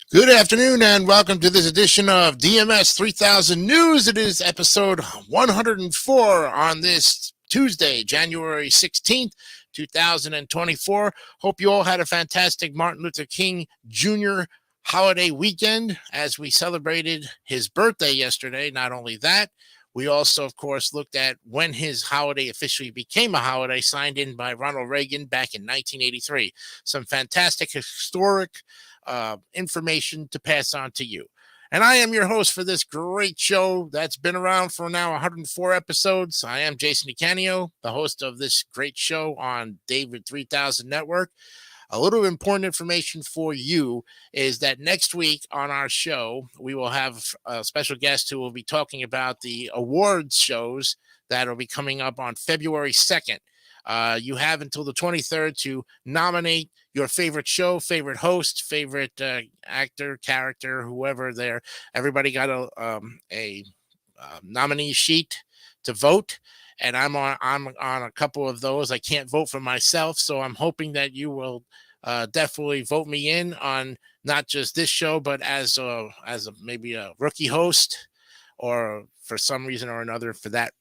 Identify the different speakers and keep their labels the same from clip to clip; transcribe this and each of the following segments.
Speaker 1: Good afternoon and welcome to this edition of DMS 3000 News. It is episode 104 on this Tuesday, January 16th, 2024. Hope you all had a fantastic Martin Luther King Jr. holiday weekend as we celebrated his birthday yesterday. Not only that, we also, of course, looked at when his holiday officially became a holiday, signed in by Ronald Reagan back in 1983. Some fantastic historic information to pass on to you. And I am your host for this great show that's been around for now 104 episodes. I am Jason DeCanio, the host of this great show on David 3000 Network. A little important information for you is that next week on our show, we will have a special guest who will be talking about the awards shows that will be coming up on February 2nd. You have until the 23rd to nominate your favorite show, favorite host, favorite actor, character, whoever there. Everybody got a nominee sheet to vote, and I'm on a couple of those. I can't vote for myself, so I'm hoping that you will definitely vote me in on not just this show, but as maybe a rookie host, or for some reason or another for that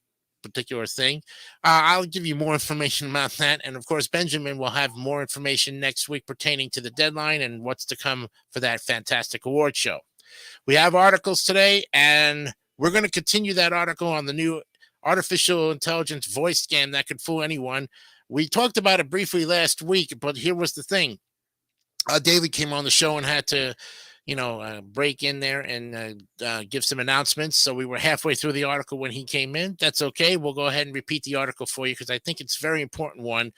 Speaker 1: particular thing. I'll give you more information about that. And of course, Benjamin will have more information next week pertaining to the deadline and what's to come for that fantastic award show. We have articles today, and we're going to continue that article on the new artificial intelligence voice scam that could fool anyone. We talked about it briefly last week, but here was the thing. David came on the show and had to break in there and give some announcements. So we were halfway through the article when he came in. That's okay. We'll go ahead and repeat the article for you because I think it's a very important one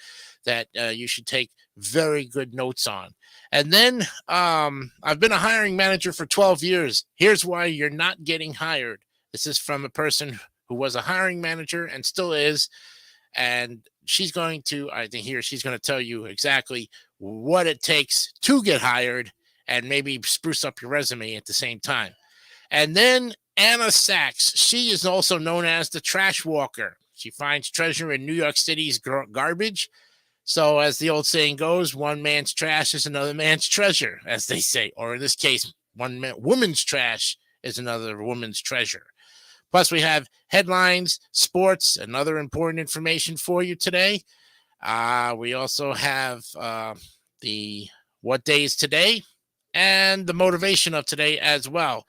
Speaker 1: that you should take very good notes on. And then I've been a hiring manager for 12 years. Here's why you're not getting hired. This is from a person who was a hiring manager and still is. And she's going to tell you exactly what it takes to get hired and maybe spruce up your resume at the same time. And then Anna Sachs, she is also known as the trash walker. She finds treasure in New York City's garbage. So as the old saying goes, one man's trash is another man's treasure, as they say. Or in this case, woman's trash is another woman's treasure. Plus, we have headlines, sports, and other important information for you today. We also have the what day is today and the motivation of today as well.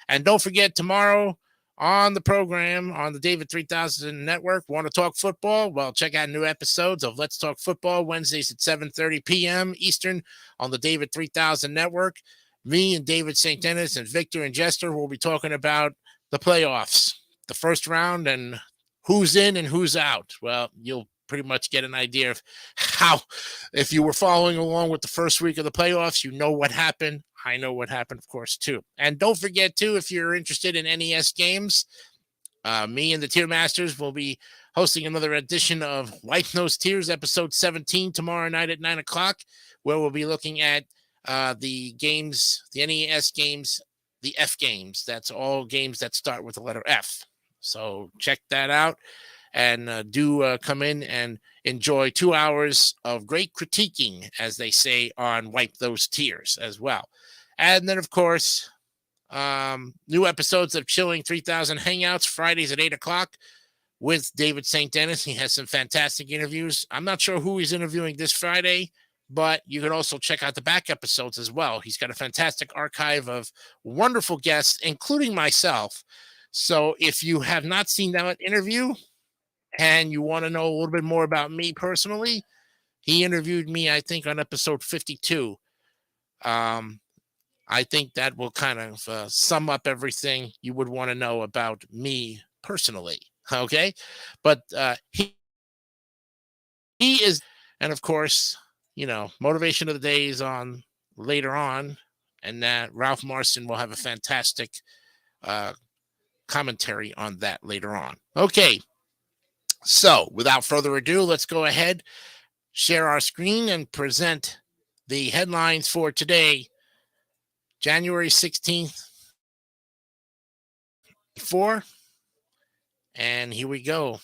Speaker 1: And don't forget, tomorrow on the program on the David 3000 Network, want to talk football? Well, check out new episodes of Let's Talk Football Wednesdays at 7:30 p.m. Eastern on the David 3000 Network. Me and David St. Dennis and Victor and Jester will be talking about the playoffs, the first round, and who's in and who's out. Well, you'll pretty much get an idea of how, if you were following along with the first week of the playoffs, you know what happened. I know what happened, of course, too. And don't forget, too, if you're interested in NES games, me and the Tier Masters will be hosting another edition of Wipe Those Tears, episode 17, tomorrow night at 9 o'clock, where we'll be looking at the games, the NES games, the F games. That's all games that start with the letter F. So check that out. And do come in and enjoy 2 hours of great critiquing, as they say, on Wipe Those Tears as well. And then, of course, new episodes of Chilling 3000 Hangouts, Fridays at 8 o'clock with David St. Dennis. He has some fantastic interviews. I'm not sure who he's interviewing this Friday, but you can also check out the back episodes as well. He's got a fantastic archive of wonderful guests, including myself. So if you have not seen that interview, and you want to know a little bit more about me personally, he interviewed me, I think, on episode 52. I think that will kind of sum up everything you would want to know about me personally. Okay. But he is, and of course, motivation of the day is on later on, and that Ralph Marston will have a fantastic commentary on that later on. Okay. So, without further ado, let's go ahead, share our screen, and present the headlines for today, January 16th, 4. And here we go.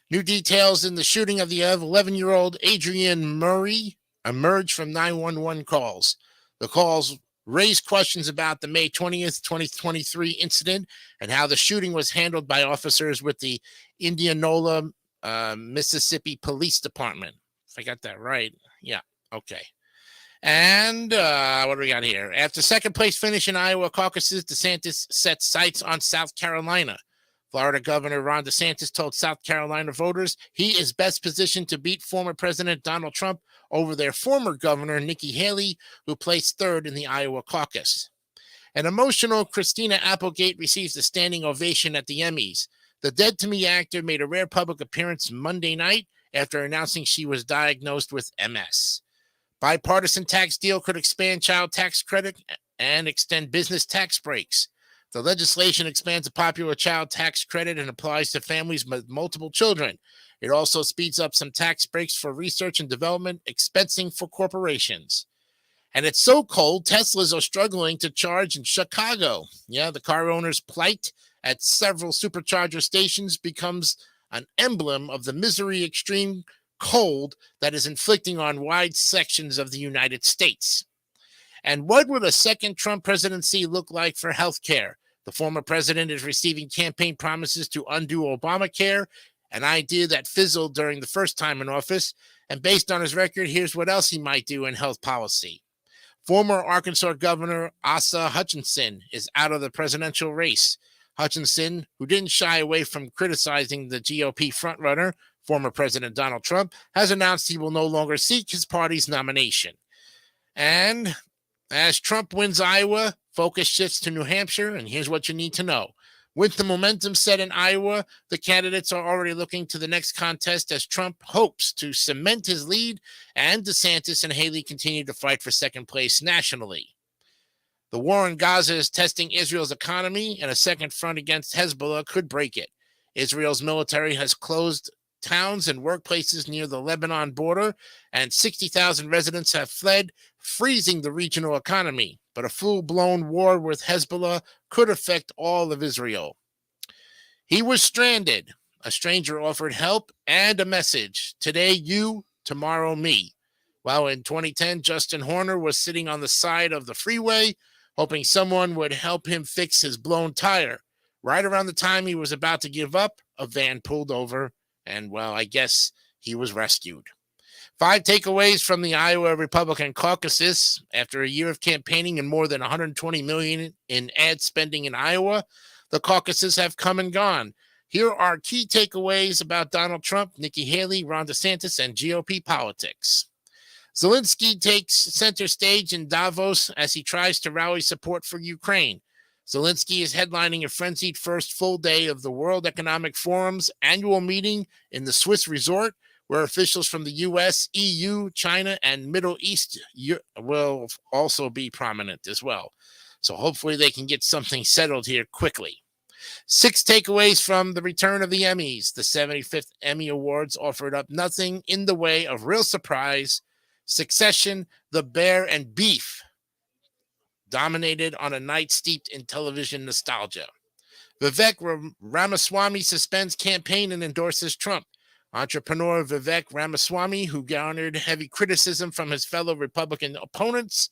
Speaker 1: New details in the shooting of the 11-year-old Adrian Murray emerged from 911 calls. The calls raised questions about the May 20th, 2023 incident and how the shooting was handled by officers with the Indianola, Mississippi Police Department. If I got that right. Yeah. Okay. And what do we got here? After second place finish in Iowa caucuses, DeSantis set sights on South Carolina. Florida Governor Ron DeSantis told South Carolina voters he is best positioned to beat former President Donald Trump over their former governor, Nikki Haley, who placed third in the Iowa caucus. An emotional Christina Applegate receives a standing ovation at the Emmys. The Dead to Me actor made a rare public appearance Monday night after announcing she was diagnosed with MS. Bipartisan tax deal could expand child tax credit and extend business tax breaks. The legislation expands a popular child tax credit and applies to families with multiple children. It also speeds up some tax breaks for research and development, expensing for corporations. And it's so cold, Teslas are struggling to charge in Chicago. Yeah, the car owner's plight at several supercharger stations becomes an emblem of the misery extreme cold that is inflicting on wide sections of the United States. And what would a second Trump presidency look like for healthcare? The former president is receiving campaign promises to undo Obamacare, an idea that fizzled during the first time in office. And based on his record, here's what else he might do in health policy. Former Arkansas Governor Asa Hutchinson is out of the presidential race. Hutchinson, who didn't shy away from criticizing the GOP frontrunner, former President Donald Trump, has announced he will no longer seek his party's nomination. And as Trump wins Iowa, focus shifts to New Hampshire, and here's what you need to know. With the momentum set in Iowa, the candidates are already looking to the next contest as Trump hopes to cement his lead, and DeSantis and Haley continue to fight for second place nationally. The war in Gaza is testing Israel's economy, and a second front against Hezbollah could break it. Israel's military has closed towns and workplaces near the Lebanon border, and 60,000 residents have fled, freezing the regional economy. But a full-blown war with Hezbollah could affect all of Israel. He was stranded. A stranger offered help and a message. Today, you, tomorrow, me. While in 2010, Justin Horner was sitting on the side of the freeway, hoping someone would help him fix his blown tire. Right around the time he was about to give up, a van pulled over, and, well, I guess he was rescued. 5 takeaways from the Iowa Republican caucuses. After a year of campaigning and more than $120 million in ad spending in Iowa, the caucuses have come and gone. Here are key takeaways about Donald Trump, Nikki Haley, Ron DeSantis, and GOP politics. Zelensky takes center stage in Davos as he tries to rally support for Ukraine. Zelensky is headlining a frenzied first full day of the World Economic Forum's annual meeting in the Swiss resort, where officials from the U.S., EU, China, and Middle East will also be prominent as well. So hopefully they can get something settled here quickly. 6 takeaways from the return of the Emmys. The 75th Emmy Awards offered up nothing in the way of real surprise. Succession, The Bear, and Beef dominated on a night steeped in television nostalgia. Vivek Ramaswamy suspends campaign and endorses Trump. Entrepreneur Vivek Ramaswamy, who garnered heavy criticism from his fellow Republican opponents,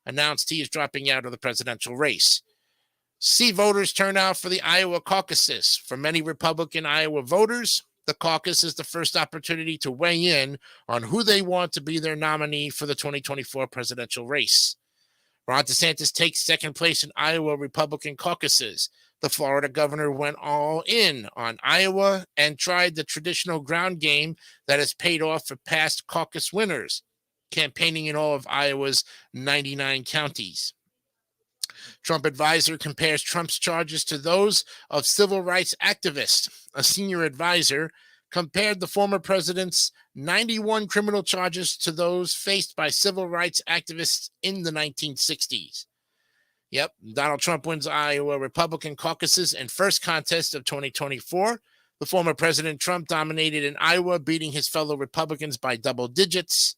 Speaker 1: announced he is dropping out of the presidential race. See voters turn out for the Iowa caucuses. For many Republican Iowa voters, the caucus is the first opportunity to weigh in on who they want to be their nominee for the 2024 presidential race. Ron DeSantis takes second place in Iowa Republican caucuses. The Florida governor went all in on Iowa and tried the traditional ground game that has paid off for past caucus winners, campaigning in all of Iowa's 99 counties. Trump advisor compares Trump's charges to those of civil rights activists. A senior advisor compared the former president's 91 criminal charges to those faced by civil rights activists in the 1960s. Yep, Donald Trump wins Iowa Republican caucuses and first contest of 2024. The former President Trump dominated in Iowa, beating his fellow Republicans by double digits.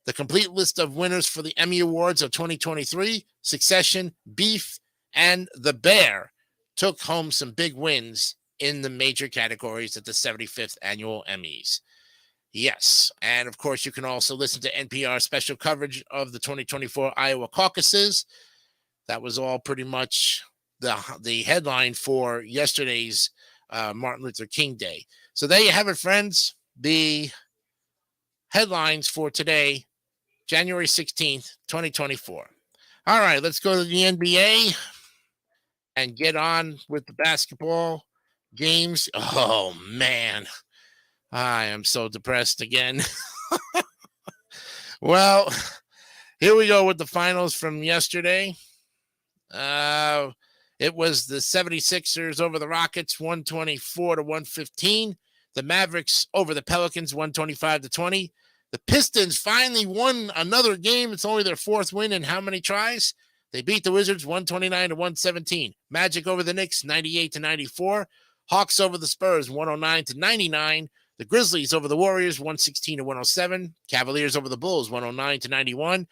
Speaker 1: The complete list of winners for the Emmy Awards of 2023, Succession, Beef, and The Bear, took home some big wins in the major categories at the 75th Annual Emmys. Yes, and of course, you can also listen to NPR special coverage of the 2024 Iowa caucuses. That was all pretty much the headline for yesterday's Martin Luther King Day. So there you have it, friends. The headlines for today, January 16th, 2024. All right, let's go to the NBA and get on with the basketball games. Oh, man. I am so depressed again. Well, here we go with the finals from yesterday. It was the 76ers over the Rockets, 124-115. The Mavericks over the Pelicans, 125-20. The Pistons finally won another game. It's only their fourth win in how many tries? They beat the Wizards 129-117. Magic over the Knicks 98-94. Hawks over the Spurs 109-99. The Grizzlies over the Warriors 116-107. Cavaliers over the Bulls 109-91.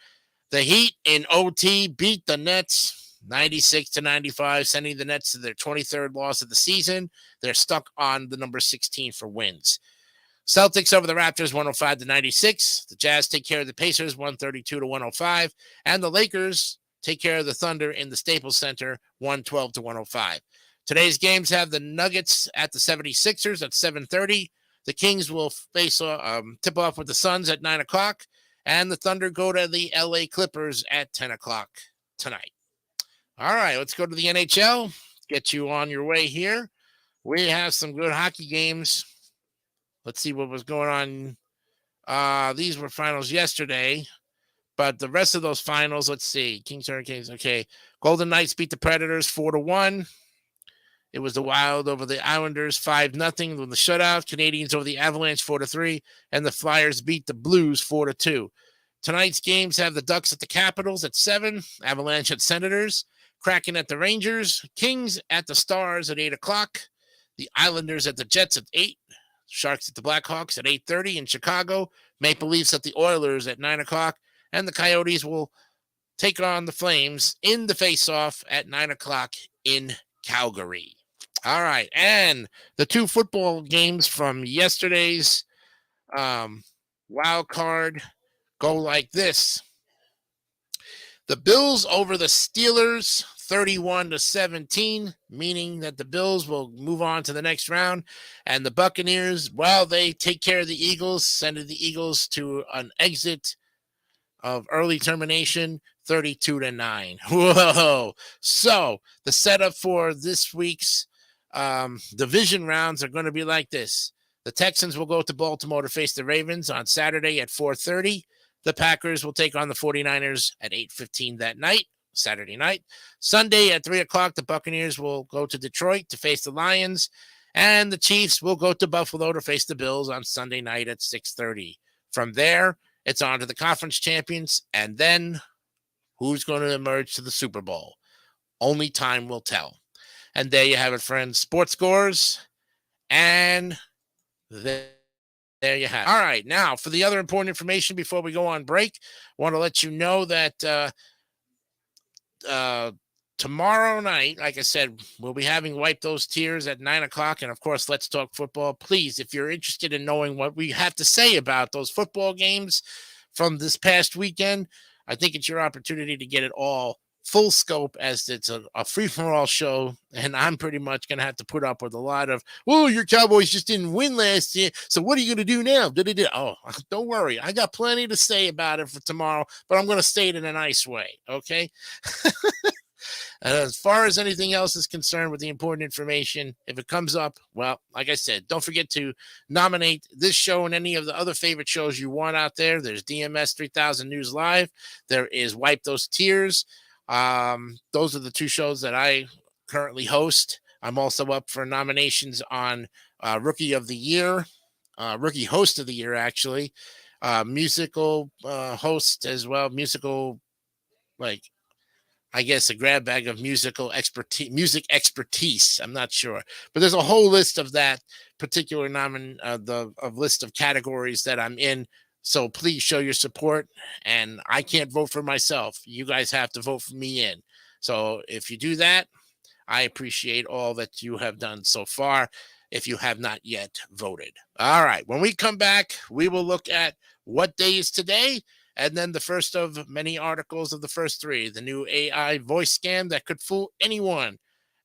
Speaker 1: The Heat in OT beat the Nets 96-95, sending the Nets to their 23rd loss of the season. They're stuck on the number 16 for wins. Celtics over the Raptors 105-96. The Jazz take care of the Pacers 132-105. And the Lakers take care of the Thunder in the Staples Center 112-105. Today's games have the Nuggets at the 76ers at 7:30. The Kings will tip off with the Suns at 9 o'clock. And the Thunder go to the LA Clippers at 10 o'clock tonight. All right, let's go to the NHL. Get you on your way here. We have some good hockey games. Let's see what was going on. These were finals yesterday, but the rest of those finals, let's see. Kings, Hurricanes, okay. Golden Knights beat the Predators 4-1. It was the Wild over the Islanders 5-0 with the shutout. Canadians over the Avalanche 4-3, and the Flyers beat the Blues 4-2. Tonight's games have the Ducks at the Capitals at 7, Avalanche at Senators, Kraken at the Rangers, Kings at the Stars at 8 o'clock, the Islanders at the Jets at 8, Sharks at the Blackhawks at 8:30 in Chicago, Maple Leafs at the Oilers at 9 o'clock, and the Coyotes will take on the Flames in the face-off at 9 o'clock in Calgary. All right, and the two football games from yesterday's wild card go like this. The Bills over the Steelers, 31-17, meaning that the Bills will move on to the next round. And the Buccaneers, well, they take care of the Eagles, sending the Eagles to an exit of early termination, 32-9. Whoa. So the setup for this week's division rounds are going to be like this. The Texans will go to Baltimore to face the Ravens on Saturday at 4:30. The Packers will take on the 49ers at 8:15 that night, Saturday night. Sunday at 3 o'clock, the Buccaneers will go to Detroit to face the Lions. And the Chiefs will go to Buffalo to face the Bills on Sunday night at 6:30. From there, it's on to the conference champions. And then who's going to emerge to the Super Bowl? Only time will tell. And there you have it, friends. Sports scores. And there you have it. All right. Now, for the other important information before we go on break, I want to let you know that tomorrow night, like I said, we'll be having Wipe Those Tears at 9 o'clock. And, of course, Let's Talk Football. Please, if you're interested in knowing what we have to say about those football games from this past weekend, I think it's your opportunity to get it all full scope, as it's a free-for-all show, and I'm pretty much going to have to put up with a lot of, well, your Cowboys just didn't win last year, so what are you going to do now? Oh, don't worry. I got plenty to say about it for tomorrow, but I'm going to say it in a nice way, okay? As far as anything else is concerned with the important information, if it comes up, well, like I said, don't forget to nominate this show and any of the other favorite shows you want out there. There's DMS 3000 News Live. There is Wipe Those Tears. Those are the two shows that I currently host. I'm also up for nominations on Rookie of the Year, Rookie Host of the Year, actually, musical host as well, musical, like, I guess a grab bag of music expertise. I'm not sure, but there's a whole list of that particular list of categories that I'm in. So please show your support, and I can't vote for myself. You guys have to vote for me in. So if you do that, I appreciate all that you have done so far if you have not yet voted. All right. When we come back, we will look at what day is today. And then the first of many articles of the first three, the new AI voice scam that could fool anyone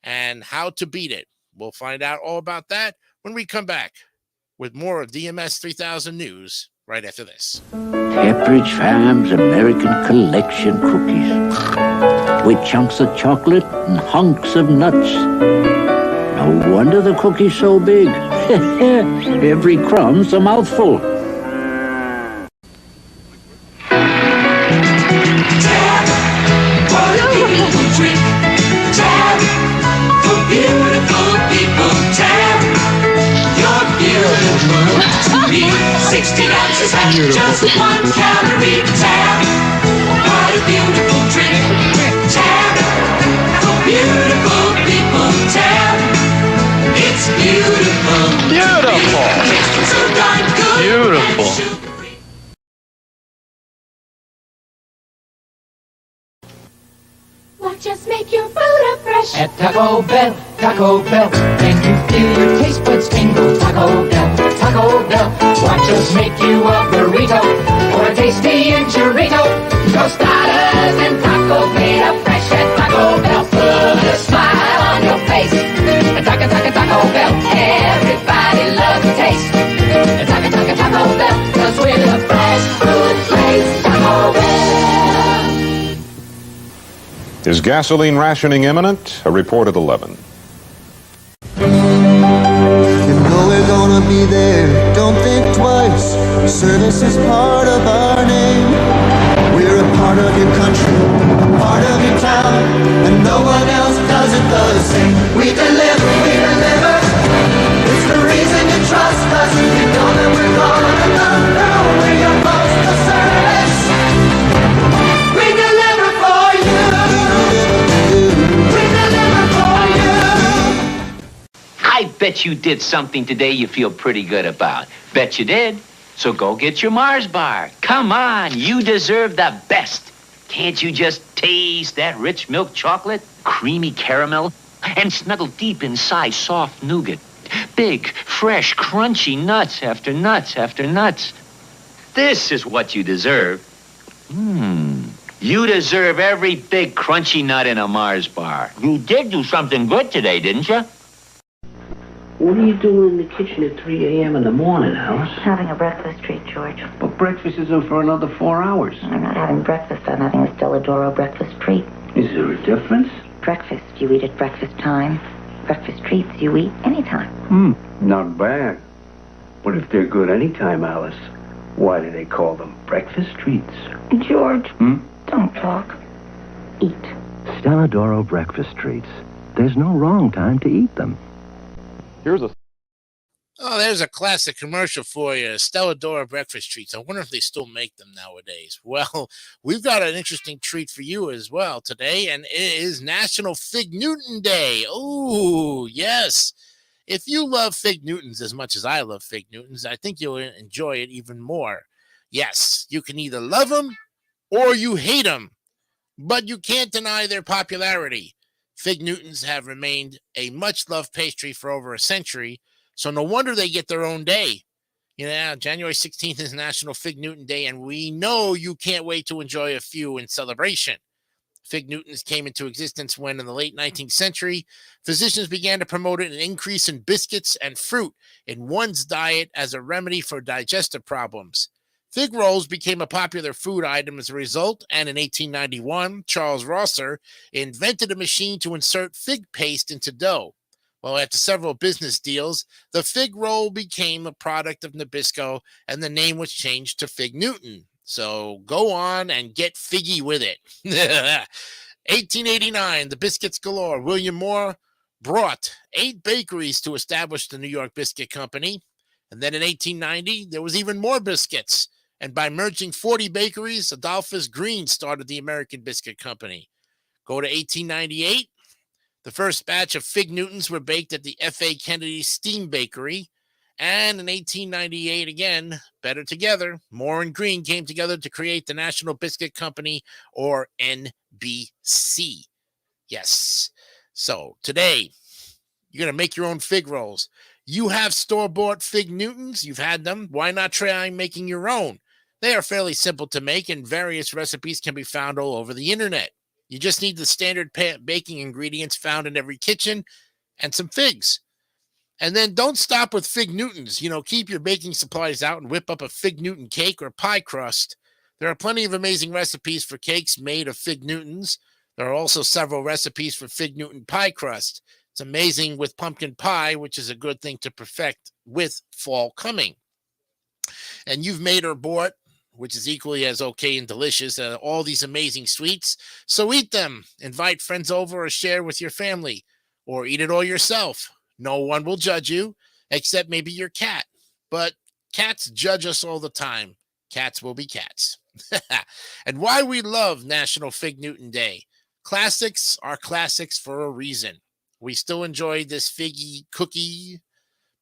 Speaker 1: and how to beat it. We'll find out all about that when we come back with more of DMS 3000 News right after this.
Speaker 2: Pepperidge Farm's American Collection cookies with chunks of chocolate and hunks of nuts. No wonder the cookie's so big. Every crumb's a mouthful.
Speaker 3: To me, 16 ounces has just 1 calorie. Tab, what a beautiful drink. Tab, for beautiful people. Tab, it's beautiful.
Speaker 4: Beautiful.
Speaker 3: Tastes so darn good.
Speaker 4: Beautiful.
Speaker 5: What just make your food fresh?
Speaker 6: At Taco Bell, and you feel your taste buds tingle. Taco Bell, what just make you a burrito or a tasty enchilada? Tostadas and taco made up fresh at Taco Bell. Put a smile on your face. Taco Bell, everybody loves the taste. Taco Bell, 'cause we're the fresh food place. Taco Bell.
Speaker 7: Is gasoline rationing imminent? A report at 11.
Speaker 8: You know we're gonna be there, don't think twice. Service is part of our name. We're a part of your country, a part of your town, and no one else does it the same. We deliver. It's the reason you trust us. You know that we're gonna know we're your most of service. We deliver for you. We deliver for you.
Speaker 9: I bet you did something today you feel pretty good about. Bet you did. So go get your Mars bar. Come on, you deserve the best. Can't you just taste that rich milk chocolate, creamy caramel, and snuggle deep inside soft nougat? Big, fresh, crunchy nuts after nuts after nuts. This is what you deserve. You deserve every big, crunchy nut in a Mars bar. You did do something good today, didn't you?
Speaker 2: What are you doing in the kitchen at 3 a.m. in the morning, Alice?
Speaker 10: Having a breakfast treat, George.
Speaker 2: But breakfast isn't for another 4 hours.
Speaker 10: I'm not having breakfast. I'm having a Stella D'Oro breakfast treat.
Speaker 2: Is there a difference?
Speaker 10: Breakfast, you eat at breakfast time. Breakfast treats, you eat anytime.
Speaker 2: Not bad. But if they're good anytime, Alice, why do they call them breakfast treats?
Speaker 10: George, don't talk. Eat.
Speaker 11: Stella D'Oro breakfast treats. There's no wrong time to eat them.
Speaker 1: There's a classic commercial for you. Stella D'Oro breakfast treats. I wonder if they still make them nowadays. Well, we've got an interesting treat for you as well today, and it is National Fig Newton Day. Oh, yes. If you love Fig Newtons as much as I love Fig Newtons, I think you'll enjoy it even more. Yes, you can either love them or you hate them, but you can't deny their popularity. Fig Newtons have remained a much-loved pastry for over a century, so no wonder they get their own day. January 16th is National Fig Newton Day, and we know you can't wait to enjoy a few in celebration. Fig Newtons came into existence when, in the late 19th century, physicians began to promote an increase in biscuits and fruit in one's diet as a remedy for digestive problems. Fig rolls became a popular food item as a result, and in 1891, Charles Rosser invented a machine to insert fig paste into dough. Well, after several business deals, the fig roll became a product of Nabisco, and the name was changed to Fig Newton. So go on and get figgy with it. 1889, the biscuits galore. William Moore brought 8 bakeries to establish the New York Biscuit Company. And then in 1890, there was even more biscuits. And by merging 40 bakeries, Adolphus Green started the American Biscuit Company. Go to 1898. The first batch of Fig Newtons were baked at the F.A. Kennedy Steam Bakery. And in 1898, again, better together, Moore and Green came together to create the National Biscuit Company, or NBC. Yes. So today, you're going to make your own fig rolls. You have store-bought Fig Newtons. You've had them. Why not try making your own? They are fairly simple to make, and various recipes can be found all over the internet. You just need the standard baking ingredients found in every kitchen and some figs. And then don't stop with fig Newtons. Keep your baking supplies out and whip up a fig Newton cake or pie crust. There are plenty of amazing recipes for cakes made of fig Newtons. There are also several recipes for fig Newton pie crust. It's amazing with pumpkin pie, which is a good thing to perfect with fall coming. And you've made or bought, which is equally as okay and delicious, all these amazing sweets. So eat them. Invite friends over or share with your family, or eat it all yourself. No one will judge you, except maybe your cat. But cats judge us all the time. Cats will be cats. And why we love National Fig Newton Day. Classics are classics for a reason. We still enjoy this figgy cookie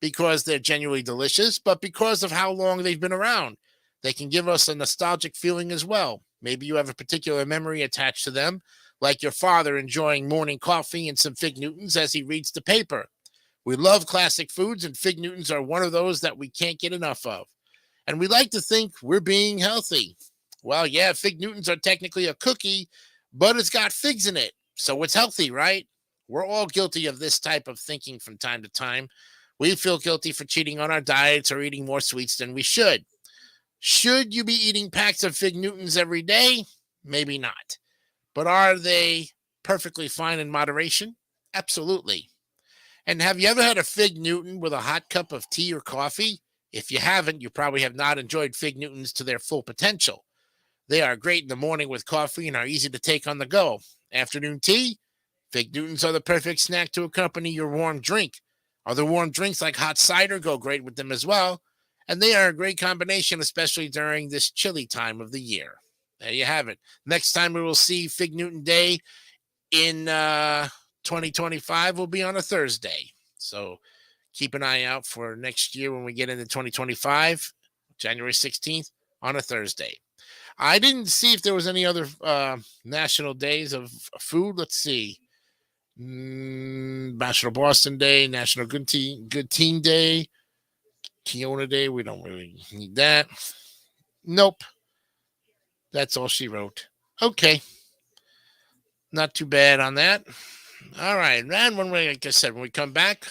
Speaker 1: because they're genuinely delicious, but because of how long they've been around. They can give us a nostalgic feeling as well. Maybe you have a particular memory attached to them, like your father enjoying morning coffee and some fig Newtons as he reads the paper. We love classic foods, and fig Newtons are one of those that we can't get enough of. And we like to think we're being healthy. Well, yeah, fig Newtons are technically a cookie, but it's got figs in it, so it's healthy, right? We're all guilty of this type of thinking from time to time. We feel guilty for cheating on our diets or eating more sweets than we should. Should you be eating packs of fig Newtons every day? Maybe not. But are they perfectly fine in moderation? Absolutely. And have you ever had a fig Newton with a hot cup of tea or coffee? If you haven't, you probably have not enjoyed fig Newtons to their full potential. They are great in the morning with coffee and are easy to take on the go. Afternoon tea? Fig Newtons are the perfect snack to accompany your warm drink. Other warm drinks like hot cider go great with them as well. And they are a great combination, especially during this chilly time of the year. There you have it. Next time we will see Fig Newton Day in 2025 will be on a Thursday. So keep an eye out for next year when we get into 2025, January 16th, on a Thursday. I didn't see if there was any other national days of food. Let's see. National Boston Day, National Good Teen Day, Kiona Day. We don't really need that. Nope. That's all she wrote. Okay. Not too bad on that. All right. And like I said, when we come back,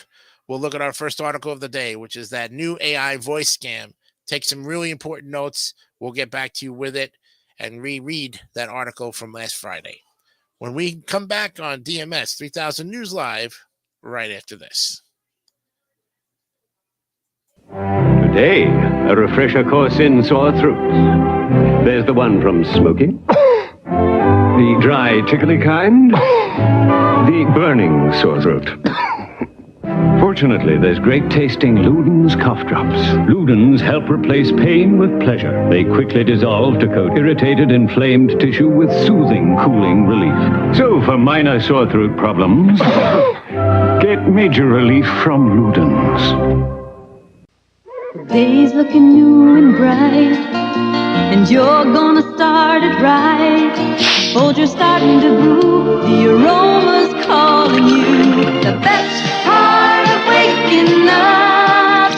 Speaker 1: we'll look at our first article of the day, which is that new AI voice scam. Take some really important notes. We'll get back to you with it and reread that article from last Friday. When we come back on DMS 3000 News Live, right after this.
Speaker 4: Today, a refresher course in sore throats. There's the one from smoking, the dry, tickly kind, the burning sore throat. Fortunately, there's great-tasting Luden's cough drops. Luden's help replace pain with pleasure. They quickly dissolve to coat irritated, inflamed tissue with soothing, cooling relief. So, for minor sore throat problems, get major relief from Luden's.
Speaker 12: The day's looking new and bright, and you're gonna start it right. Folgers starting to brew, the aroma's calling you. The best part of waking up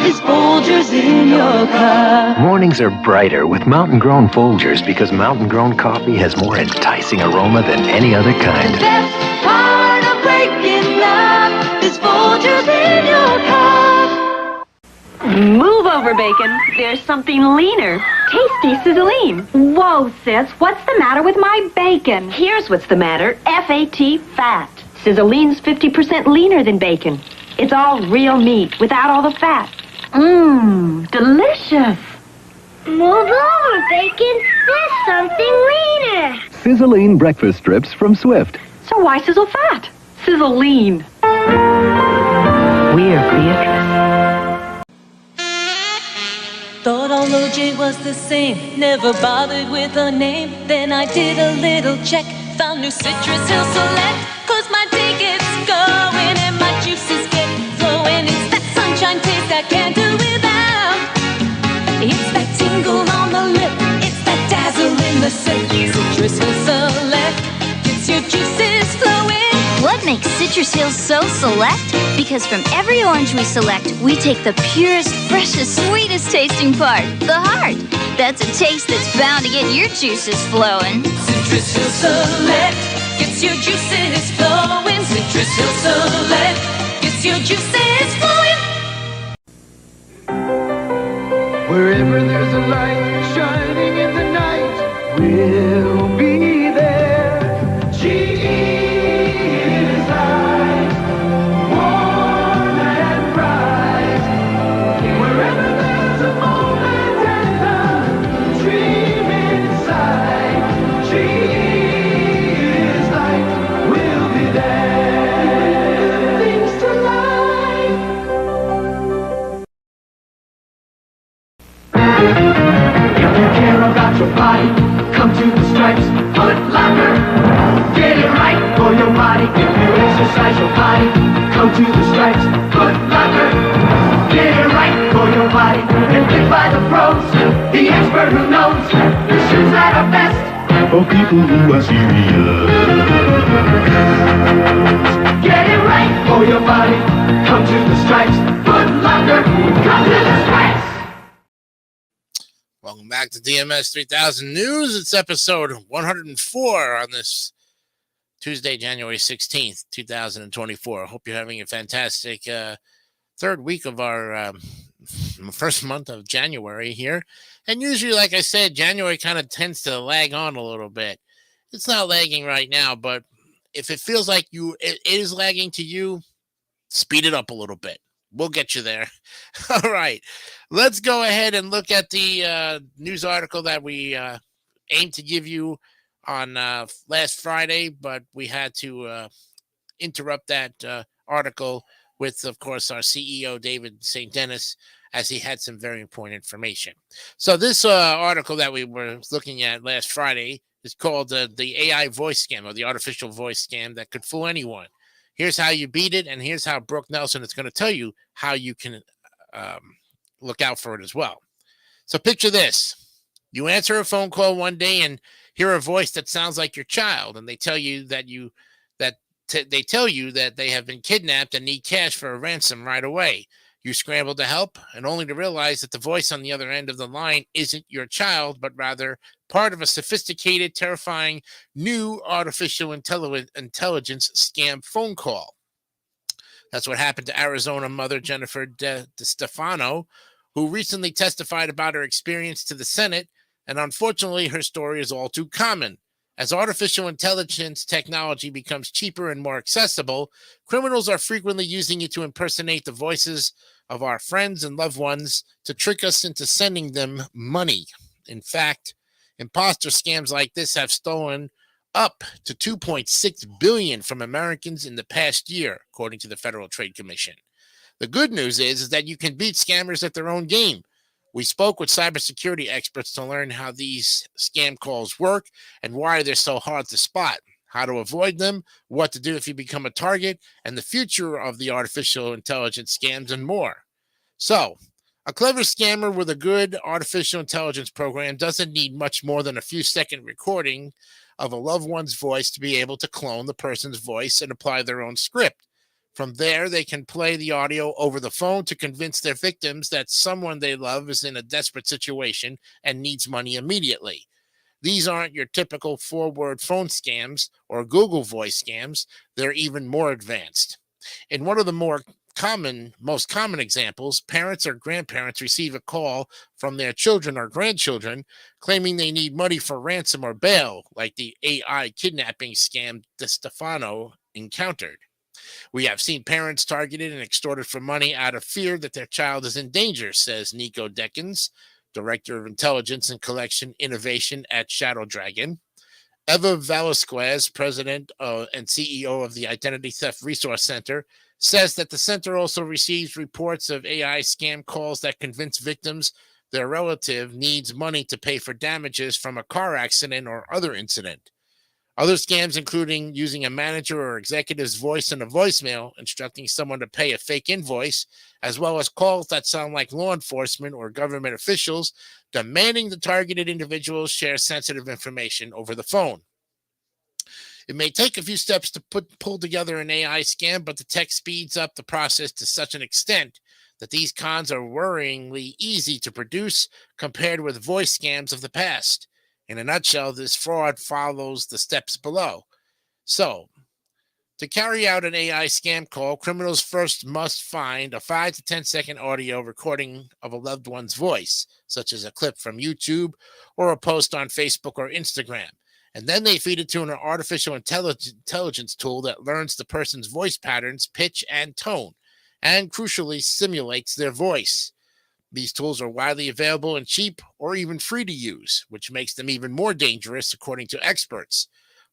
Speaker 12: is Folgers in your cup.
Speaker 11: Mornings are brighter with Mountain Grown Folgers because Mountain Grown coffee has more enticing aroma than any other kind.
Speaker 12: The best part of waking up is Folgers in your cup.
Speaker 13: Move over, Bacon. There's something leaner. Tasty sizzling.
Speaker 14: Whoa, sis. What's the matter with my bacon?
Speaker 13: Here's what's the matter. F-A-T, fat. Sizzline's 50% leaner than bacon. It's all real meat without all the fat. Mmm, delicious.
Speaker 5: Move over, Bacon. There's something leaner.
Speaker 11: Sizzling breakfast strips from Swift.
Speaker 13: So why sizzle fat? Sizzle lean.
Speaker 10: We're Beatrice.
Speaker 12: Thought all OJ was the same, never bothered with a name. Then I did a little check, found new Citrus Hill Select. Cause my day gets going and my juices get flowing. It's that sunshine taste I can't do without. It's that tingle on the lip, it's that dazzle in the sip. Citrus Hill Select gets your juices flowing.
Speaker 15: What makes Citrus Hills so select? Because from every orange we select, we take the purest, freshest, sweetest tasting part, the heart. That's a taste that's bound to get your juices flowing.
Speaker 12: Citrus Hill Select gets your juices flowing. Citrus Hill Select gets your juices flowing.
Speaker 6: Wherever there's a light shining in the night, we'll be there. GE is light, warm and bright. Wherever there's a moment and a dream inside, GE is light, we'll be there. Things to life. If you care about your body, come to the Stripes Foot Locker. Get it right for your body. If you exercise your body, come to the Stripes Foot Locker. Get it right for your body. And fit by the pros, the expert who knows the shoes that are best for people who are serious. Get it right for your body. Come to the Stripes Foot Locker. Come to the Stripes.
Speaker 1: Welcome back to DMS 3000 News. It's episode 104 on this Tuesday, January 16th, 2024. I hope you're having a fantastic third week of our first month of January here. And usually, like I said, January kind of tends to lag on a little bit. It's not lagging right now, but if it feels like it is lagging to you, speed it up a little bit. We'll get you there. All right. Let's go ahead and look at the news article that we aimed to give you on last Friday, but we had to interrupt that article with, of course, our CEO, David St. Dennis, as he had some very important information. So this article that we were looking at last Friday is called the AI voice scam, or the artificial voice scam that could fool anyone. Here's how you beat it, and here's how Brooke Nelson is going to tell you how you can look out for it as well. So picture this. You answer a phone call one day and hear a voice that sounds like your child, and they tell you that they have been kidnapped and need cash for a ransom right away. You scramble to help, and only to realize that the voice on the other end of the line isn't your child, but rather part of a sophisticated, terrifying, new artificial intelligence scam phone call. That's what happened to Arizona mother Jennifer DeStefano, who recently testified about her experience to the Senate, and unfortunately, her story is all too common. As artificial intelligence technology becomes cheaper and more accessible, criminals are frequently using it to impersonate the voices of our friends and loved ones to trick us into sending them money. In fact, imposter scams like this have stolen up to $2.6 billion from Americans in the past year, according to the Federal Trade Commission. The good news is that you can beat scammers at their own game. We spoke with cybersecurity experts to learn how these scam calls work and why they're so hard to spot, how to avoid them, what to do if you become a target, and the future of the artificial intelligence scams and more. So, a clever scammer with a good artificial intelligence program doesn't need much more than a few-second recording of a loved one's voice to be able to clone the person's voice and apply their own script. From there, they can play the audio over the phone to convince their victims that someone they love is in a desperate situation and needs money immediately. These aren't your typical 4-word phone scams or Google voice scams. They're even more advanced. In one of the most common examples, parents or grandparents receive a call from their children or grandchildren claiming they need money for ransom or bail, like the AI kidnapping scam DeStefano encountered. We have seen parents targeted and extorted for money out of fear that their child is in danger, says Nico Deckens, Director of Intelligence and Collection Innovation at Shadow Dragon. Eva Velasquez, President and CEO of the Identity Theft Resource Center, says that the center also receives reports of AI scam calls that convince victims their relative needs money to pay for damages from a car accident or other incident. Other scams, including using a manager or executive's voice in a voicemail, instructing someone to pay a fake invoice, as well as calls that sound like law enforcement or government officials, demanding the targeted individuals share sensitive information over the phone. It may take a few steps to pull together an AI scam, but the tech speeds up the process to such an extent that these cons are worryingly easy to produce compared with voice scams of the past. In a nutshell, this fraud follows the steps below. So, to carry out an AI scam call, criminals first must find a 5 to 10-second audio recording of a loved one's voice, such as a clip from YouTube or a post on Facebook or Instagram. And then they feed it to an artificial intelligence tool that learns the person's voice patterns, pitch, and tone, and crucially simulates their voice. These tools are widely available and cheap or even free to use, which makes them even more dangerous according to experts.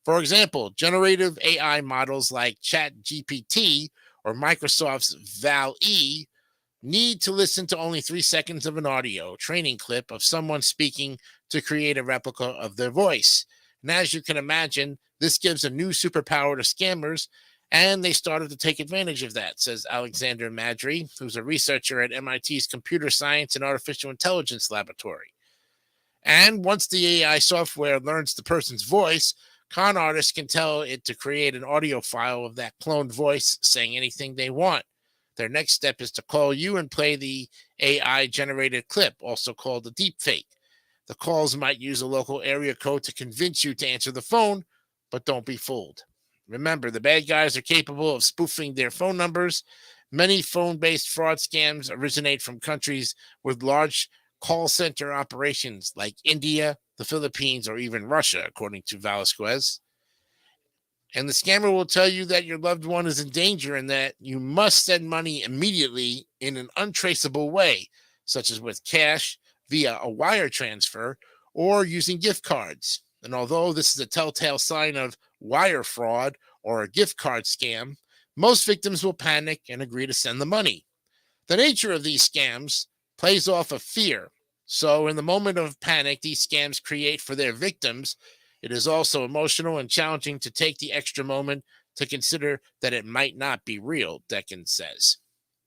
Speaker 1: For example, generative AI models like ChatGPT or Microsoft's Val-E need to listen to only 3 seconds of an audio training clip of someone speaking to create a replica of their voice. And as you can imagine, this gives a new superpower to scammers, and they started to take advantage of that, says Alexander Madry, who's a researcher at MIT's Computer Science and Artificial Intelligence Laboratory. And once the AI software learns the person's voice, con artists can tell it to create an audio file of that cloned voice saying anything they want. Their next step is to call you and play the AI-generated clip, also called a deepfake. The calls might use a local area code to convince you to answer the phone, but don't be fooled. Remember, the bad guys are capable of spoofing their phone numbers. Many phone-based fraud scams originate from countries with large call center operations like India, the Philippines, or even Russia, according to Velasquez. And the scammer will tell you that your loved one is in danger and that you must send money immediately in an untraceable way, such as with cash, via a wire transfer, or using gift cards. And although this is a telltale sign of wire fraud or a gift card scam, most victims will panic and agree to send the money. The nature of these scams plays off of fear. So in the moment of panic these scams create for their victims, it is also emotional and challenging to take the extra moment to consider that it might not be real, Decken says.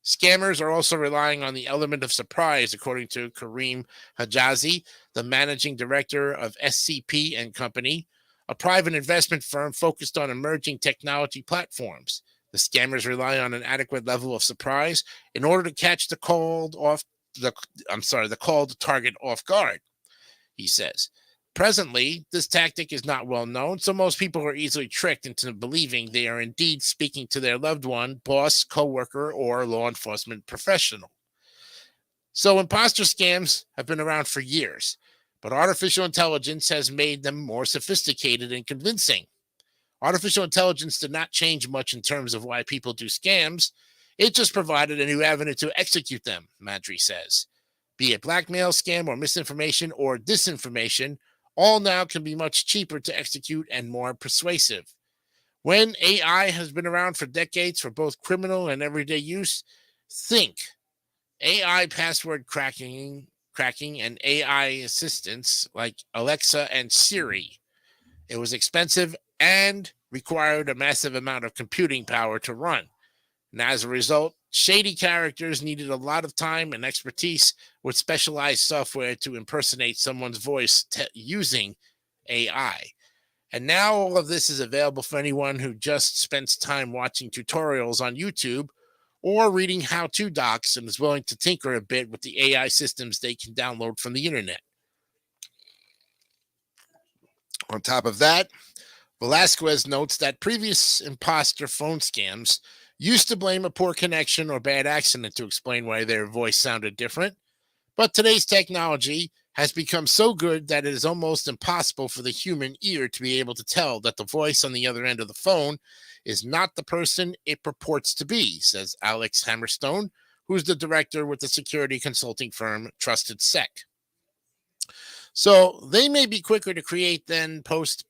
Speaker 1: Scammers are also relying on the element of surprise, according to Kareem Hajazi, the managing director of SCP and Company, a private investment firm focused on emerging technology platforms. The scammers rely on an adequate level of surprise in order to catch the called target off guard, he says. Presently, this tactic is not well known, so most people are easily tricked into believing they are indeed speaking to their loved one, boss, coworker, or law enforcement professional. So imposter scams have been around for years, but artificial intelligence has made them more sophisticated and convincing. Artificial intelligence did not change much in terms of why people do scams. It just provided a new avenue to execute them, Madry says. Be it blackmail, scam, or misinformation, or disinformation, all now can be much cheaper to execute and more persuasive. When AI has been around for decades for both criminal and everyday use, think AI password cracking and AI assistants like Alexa and Siri. It was expensive and required a massive amount of computing power to run. And as a result, shady characters needed a lot of time and expertise with specialized software to impersonate someone's voice using AI. And now all of this is available for anyone who just spends time watching tutorials on YouTube or reading how-to docs and is willing to tinker a bit with the AI systems they can download from the internet. On top of that, Velasquez notes that previous imposter phone scams used to blame a poor connection or bad accident to explain why their voice sounded different. But today's technology has become so good that it is almost impossible for the human ear to be able to tell that the voice on the other end of the phone is not the person it purports to be, says Alex Hammerstone, who's the director with the security consulting firm Trusted Sec. So they may be quicker to create than post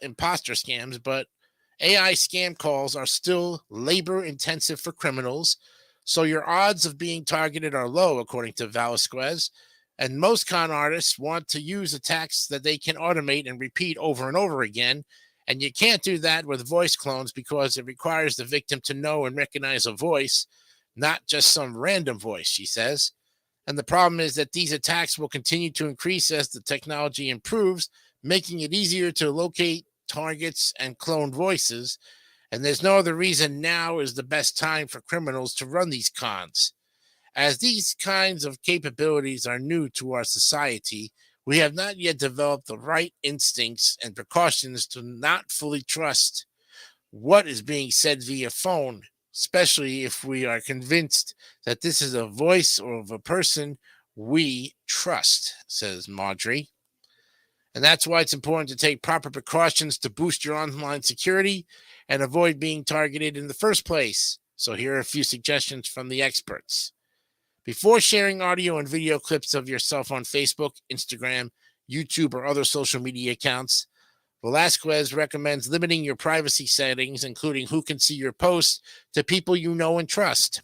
Speaker 1: imposter scams, but AI scam calls are still labor intensive for criminals, so your odds of being targeted are low, according to Velasquez. And most con artists want to use attacks that they can automate and repeat over and over again. And you can't do that with voice clones because it requires the victim to know and recognize a voice, not just some random voice, she says. And the problem is that these attacks will continue to increase as the technology improves, making it easier to locate targets and clone voices. And there's no other reason now is the best time for criminals to run these cons. As these kinds of capabilities are new to our society, we have not yet developed the right instincts and precautions to not fully trust what is being said via phone, especially if we are convinced that this is a voice or of a person we trust, says Marjorie. And that's why it's important to take proper precautions to boost your online security and avoid being targeted in the first place. So here are a few suggestions from the experts. Before sharing audio and video clips of yourself on Facebook, Instagram, YouTube, or other social media accounts, Velasquez recommends limiting your privacy settings, including who can see your posts, to people you know and trust.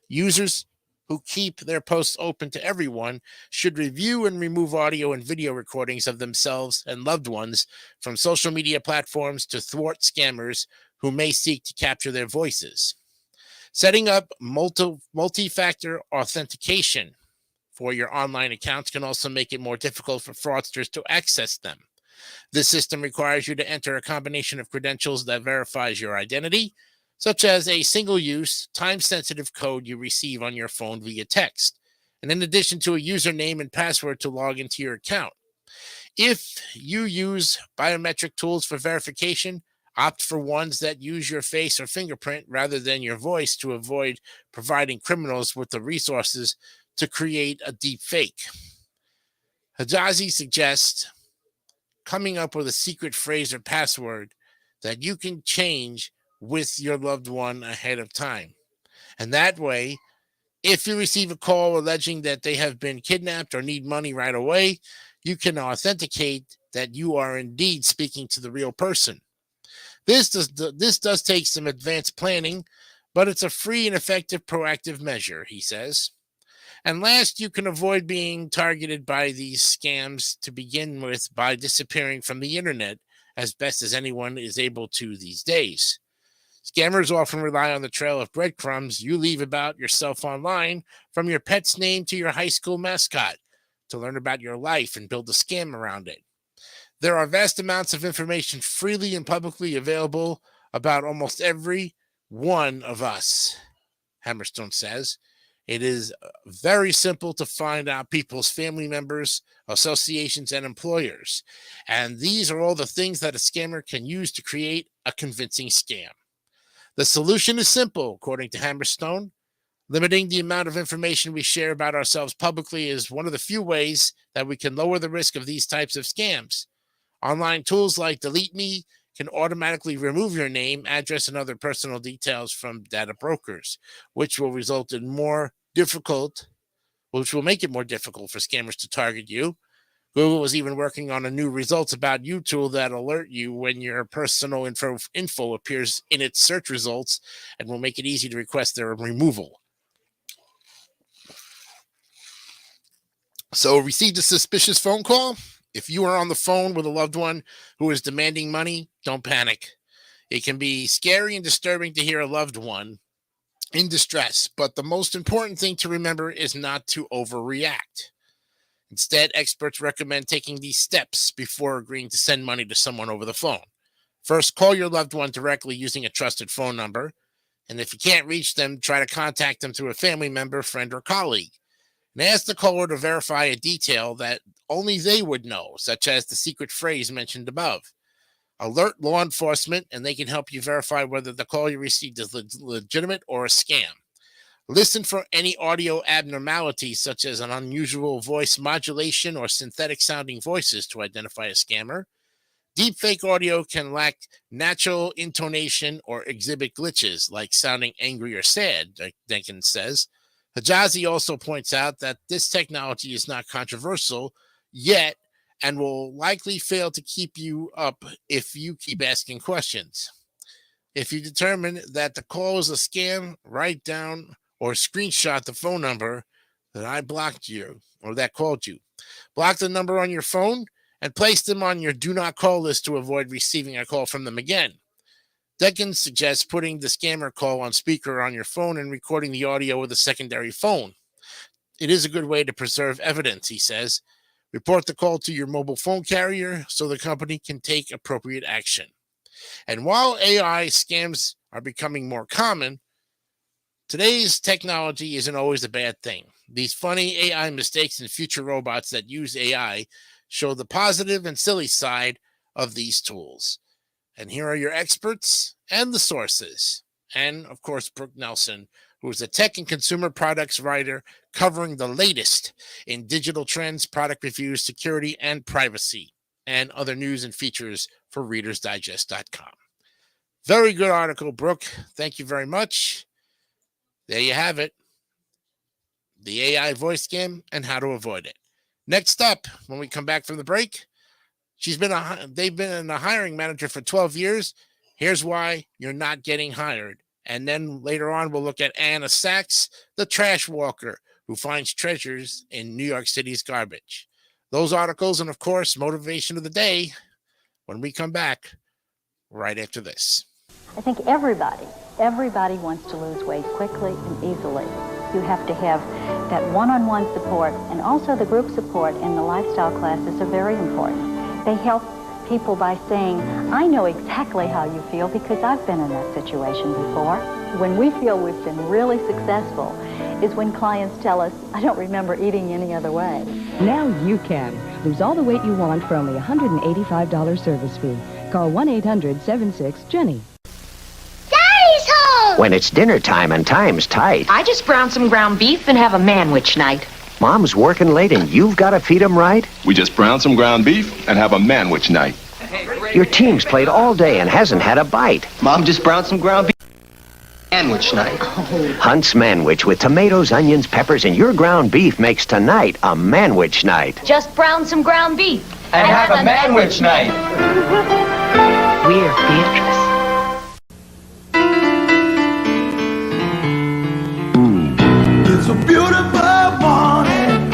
Speaker 1: Users who keep their posts open to everyone should review and remove audio and video recordings of themselves and loved ones from social media platforms to thwart scammers who may seek to capture their voices. Setting up multi-factor authentication for your online accounts can also make it more difficult for fraudsters to access them. This system requires you to enter a combination of credentials that verifies your identity, such as a single-use, time-sensitive code you receive on your phone via text, and in addition to a username and password to log into your account. If you use biometric tools for verification, opt for ones that use your face or fingerprint rather than your voice to avoid providing criminals with the resources to create a deep fake. Hijazi suggests coming up with a secret phrase or password that you can change with your loved one ahead of time. And that way, if you receive a call alleging that they have been kidnapped or need money right away, you can authenticate that you are indeed speaking to the real person. This does take some advanced planning, but it's a free and effective proactive measure, he says. And last, you can avoid being targeted by these scams to begin with by disappearing from the internet as best as anyone is able to these days. Scammers often rely on the trail of breadcrumbs you leave about yourself online, from your pet's name to your high school mascot, to learn about your life and build a scam around it. There are vast amounts of information freely and publicly available about almost every one of us, Hammerstone says. It is very simple to find out people's family members, associations, and employers. And these are all the things that a scammer can use to create a convincing scam. The solution is simple, according to Hammerstone. Limiting the amount of information we share about ourselves publicly is one of the few ways that we can lower the risk of these types of scams. Online tools like Delete Me can automatically remove your name, address, and other personal details from data brokers, which will make it more difficult for scammers to target you. Google is even working on a new results about you tool that alert you when your personal info appears in its search results and will make it easy to request their removal. So, received a suspicious phone call? If you are on the phone with a loved one who is demanding money, don't panic. It can be scary and disturbing to hear a loved one in distress, but the most important thing to remember is not to overreact. Instead, experts recommend taking these steps before agreeing to send money to someone over the phone. First, call your loved one directly using a trusted phone number, and if you can't reach them, try to contact them through a family member, friend, or colleague. And ask the caller to verify a detail that only they would know, such as the secret phrase mentioned above. Alert law enforcement, and they can help you verify whether the call you received is legitimate or a scam. Listen for any audio abnormalities, such as an unusual voice modulation or synthetic sounding voices, to identify a scammer. Deepfake audio can lack natural intonation or exhibit glitches, like sounding angry or sad, Jenkins says. Hijazi also points out that this technology is not controversial yet and will likely fail to keep you up if you keep asking questions. If you determine that the call is a scam, write down or screenshot the phone number that I blocked you or that called you. Block the number on your phone and place them on your do not call list to avoid receiving a call from them again. Jenkins suggests putting the scammer call on speaker on your phone and recording the audio with a secondary phone. It is a good way to preserve evidence, he says. Report the call to your mobile phone carrier so the company can take appropriate action. And while AI scams are becoming more common, Today's technology isn't always a bad thing. These funny AI mistakes and future robots that use AI show the positive and silly side of these tools. And here are your experts and the sources. And, of course, Brooke Nelson, who is a tech and consumer products writer covering the latest in digital trends, product reviews, security, and privacy, and other news and features for ReadersDigest.com. Very good article, Brooke. Thank you very much. There you have it. The AI voice scam and how to avoid it. Next up, when we come back from the break, they've been a hiring manager for 12 years. Here's why you're not getting hired. And then later on, we'll look at Anna Sachs, the trash walker who finds treasures in New York City's garbage. Those articles and, of course, motivation of the day when we come back right after this.
Speaker 16: I think everybody wants to lose weight quickly and easily. You have to have that one-on-one support, and also the group support in the lifestyle classes are very important. They help people by saying, I know exactly how you feel because I've been in that situation before. When we feel we've been really successful is when clients tell us, I don't remember eating any other way.
Speaker 17: Now you can. Lose all the weight you want for only $185 service fee. Call 1-800-76-JENNY.
Speaker 5: Daddy's home!
Speaker 11: When it's dinner time and time's tight,
Speaker 10: I just browned some ground beef and have a manwich night.
Speaker 11: Mom's working late and you've got to feed 'em right.
Speaker 18: We just brown some ground beef and have a manwich night.
Speaker 11: Your team's played all day and hasn't had a bite.
Speaker 19: Mom just browned some ground beef. Manwich night.
Speaker 11: Hunt's Manwich with tomatoes, onions, peppers, and your ground beef makes tonight a manwich night.
Speaker 15: Just brown some ground beef.
Speaker 19: And have a manwich night.
Speaker 10: We're Beatrice.
Speaker 8: It's a beautiful morning.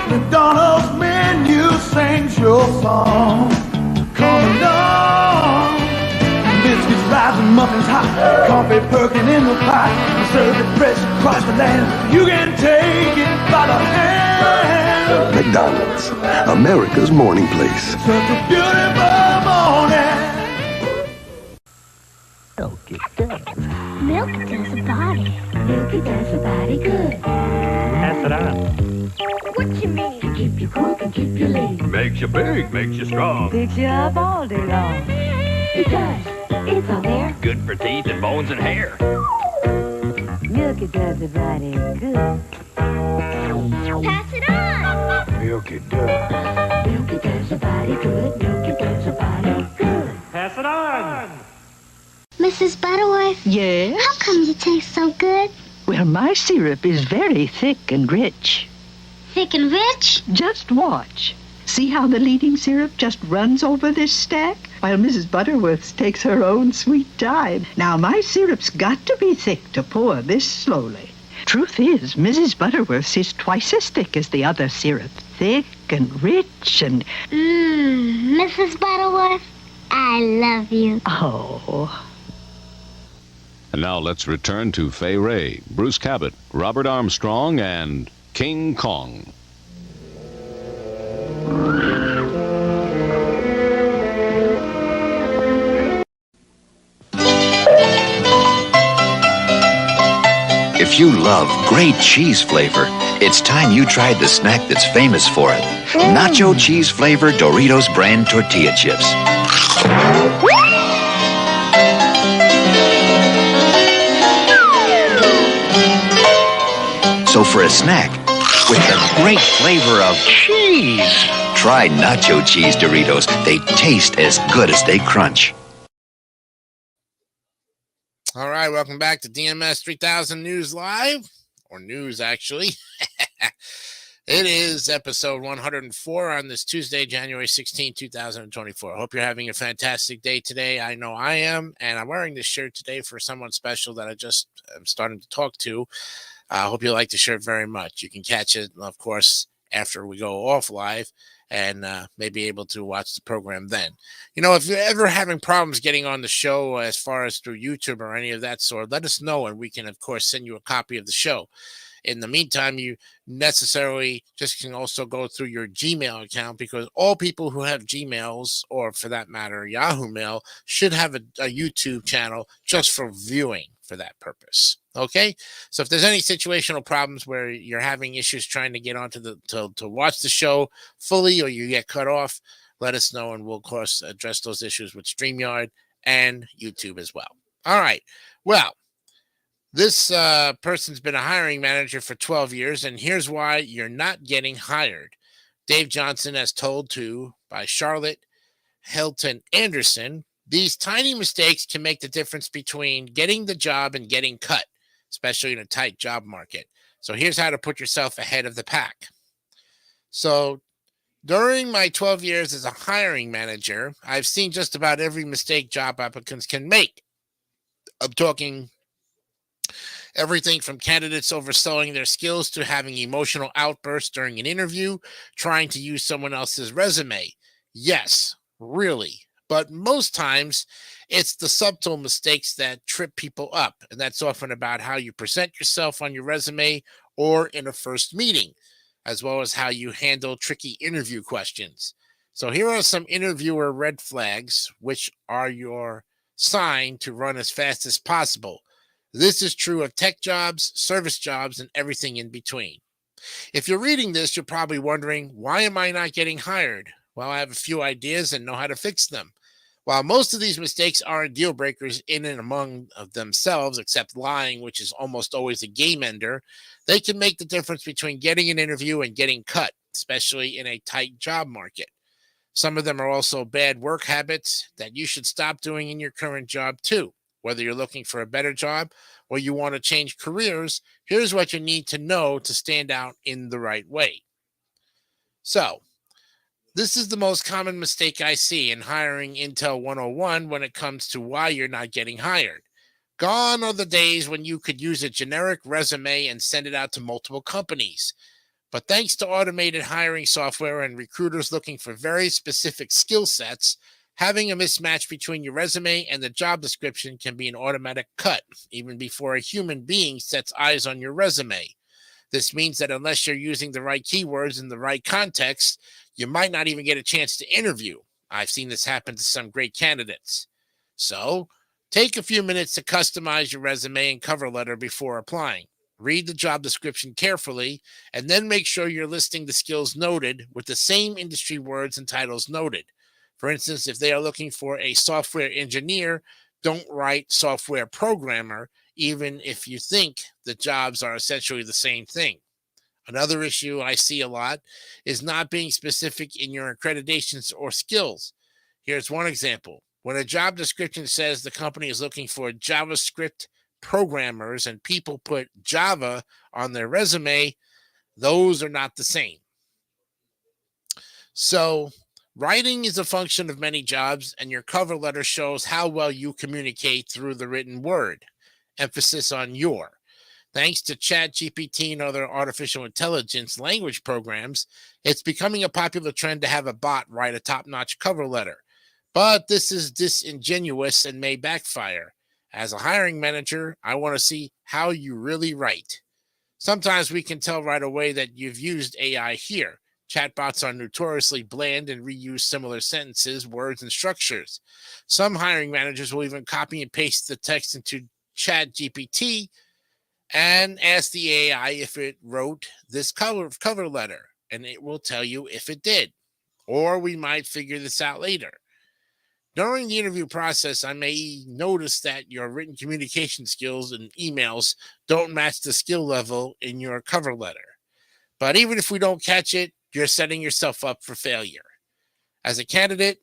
Speaker 8: McDonald's menu sings your song. Come along. Biscuits rising, muffins hot, coffee perking in the pot. Serve it fresh across the land. You can take it by the hand.
Speaker 20: McDonald's, America's morning place.
Speaker 8: Such a beautiful morning.
Speaker 5: Milk does a body. Milky does a body good.
Speaker 21: Pass it on.
Speaker 5: What you mean? To keep you cool and keep you lean.
Speaker 21: Makes you big, makes you strong.
Speaker 5: Picks you up all day long. It does. It's all there.
Speaker 21: Good for teeth and bones and hair.
Speaker 5: Milky does a body good. Pass it on.
Speaker 21: Milky does.
Speaker 5: Milky does a body good. Milky does a body good.
Speaker 21: Pass it on.
Speaker 5: Mrs. Butterworth?
Speaker 22: Yes?
Speaker 5: How come you taste so good?
Speaker 22: Well, my syrup is very thick and rich.
Speaker 5: Thick and rich?
Speaker 22: Just watch. See how the leading syrup just runs over this stack? While Mrs. Butterworth's takes her own sweet time. Now, my syrup's got to be thick to pour this slowly. Truth is, Mrs. Butterworth's is twice as thick as the other syrup. Thick and rich and...
Speaker 5: Mrs. Butterworth, I love you.
Speaker 22: Oh...
Speaker 23: And now let's return to Fay Ray, Bruce Cabot, Robert Armstrong, and King Kong.
Speaker 24: If you love great cheese flavor, it's time you tried the snack that's famous for it. Nacho cheese flavored Doritos brand tortilla chips. So for a snack with the great flavor of cheese, try nacho cheese Doritos. They taste as good as they crunch.
Speaker 1: All right, welcome back to DMS 3000 News Live, or news actually. It is episode 104 on this Tuesday, January 16, 2024. I hope you're having a fantastic day today. I know I am, and I'm wearing this shirt today for someone special that I just am starting to talk to. I hope you like the shirt very much. You can catch it, of course, after we go off live and may be able to watch the program then. You know, if you're ever having problems getting on the show as far as through YouTube or any of that sort, let us know, and we can, of course, send you a copy of the show. In the meantime, you necessarily just can also go through your Gmail account, because all people who have Gmails, or for that matter, Yahoo Mail, should have a YouTube channel just for viewing for that purpose. Okay, so if there's any situational problems where you're having issues trying to get onto to watch the show fully, or you get cut off, let us know, and we'll of course address those issues with StreamYard and YouTube as well. All right, well, this person's been a hiring manager for 12 years, and here's why you're not getting hired. Dave Johnson, as told to by Charlotte Hilton Anderson, these tiny mistakes can make the difference between getting the job and getting cut, especially in a tight job market. So here's how to put yourself ahead of the pack. So during my 12 years as a hiring manager, I've seen just about every mistake job applicants can make. I'm talking everything from candidates overselling their skills to having emotional outbursts during an interview, trying to use someone else's resume. Yes, really. But most times, it's the subtle mistakes that trip people up. And that's often about how you present yourself on your resume or in a first meeting, as well as how you handle tricky interview questions. So here are some interviewer red flags, which are your sign to run as fast as possible. This is true of tech jobs, service jobs, and everything in between. If you're reading this, you're probably wondering, why am I not getting hired? Well, I have a few ideas and know how to fix them. While most of these mistakes aren't deal breakers in and among of themselves, except lying, which is almost always a game ender, they can make the difference between getting an interview and getting cut, especially in a tight job market. Some of them are also bad work habits that you should stop doing in your current job too. Whether you're looking for a better job or you want to change careers, here's what you need to know to stand out in the right way. So, this is the most common mistake I see in hiring Intel 101 when it comes to why you're not getting hired. Gone are the days when you could use a generic resume and send it out to multiple companies. But thanks to automated hiring software and recruiters looking for very specific skill sets, having a mismatch between your resume and the job description can be an automatic cut, even before a human being sets eyes on your resume. This means that unless you're using the right keywords in the right context, you might not even get a chance to interview. I've seen this happen to some great candidates. So, take a few minutes to customize your resume and cover letter before applying. Read the job description carefully, and then make sure you're listing the skills noted with the same industry words and titles noted. For instance, if they are looking for a software engineer, don't write software programmer, even if you think the jobs are essentially the same thing. Another issue I see a lot is not being specific in your accreditations or skills. Here's one example. When a job description says the company is looking for JavaScript programmers and people put Java on their resume, those are not the same. So, writing is a function of many jobs, and your cover letter shows how well you communicate through the written word. Emphasis on your. Thanks to ChatGPT and other artificial intelligence language programs, it's becoming a popular trend to have a bot write a top-notch cover letter. But this is disingenuous and may backfire. As a hiring manager, I want to see how you really write. Sometimes we can tell right away that you've used AI here. Chatbots are notoriously bland and reuse similar sentences, words, and structures. Some hiring managers will even copy and paste the text into ChatGPT and ask the AI if it wrote this cover letter, and it will tell you if it did. Or we might figure this out later. During the interview process, I may notice that your written communication skills and emails don't match the skill level in your cover letter. But even if we don't catch it, you're setting yourself up for failure. As a candidate,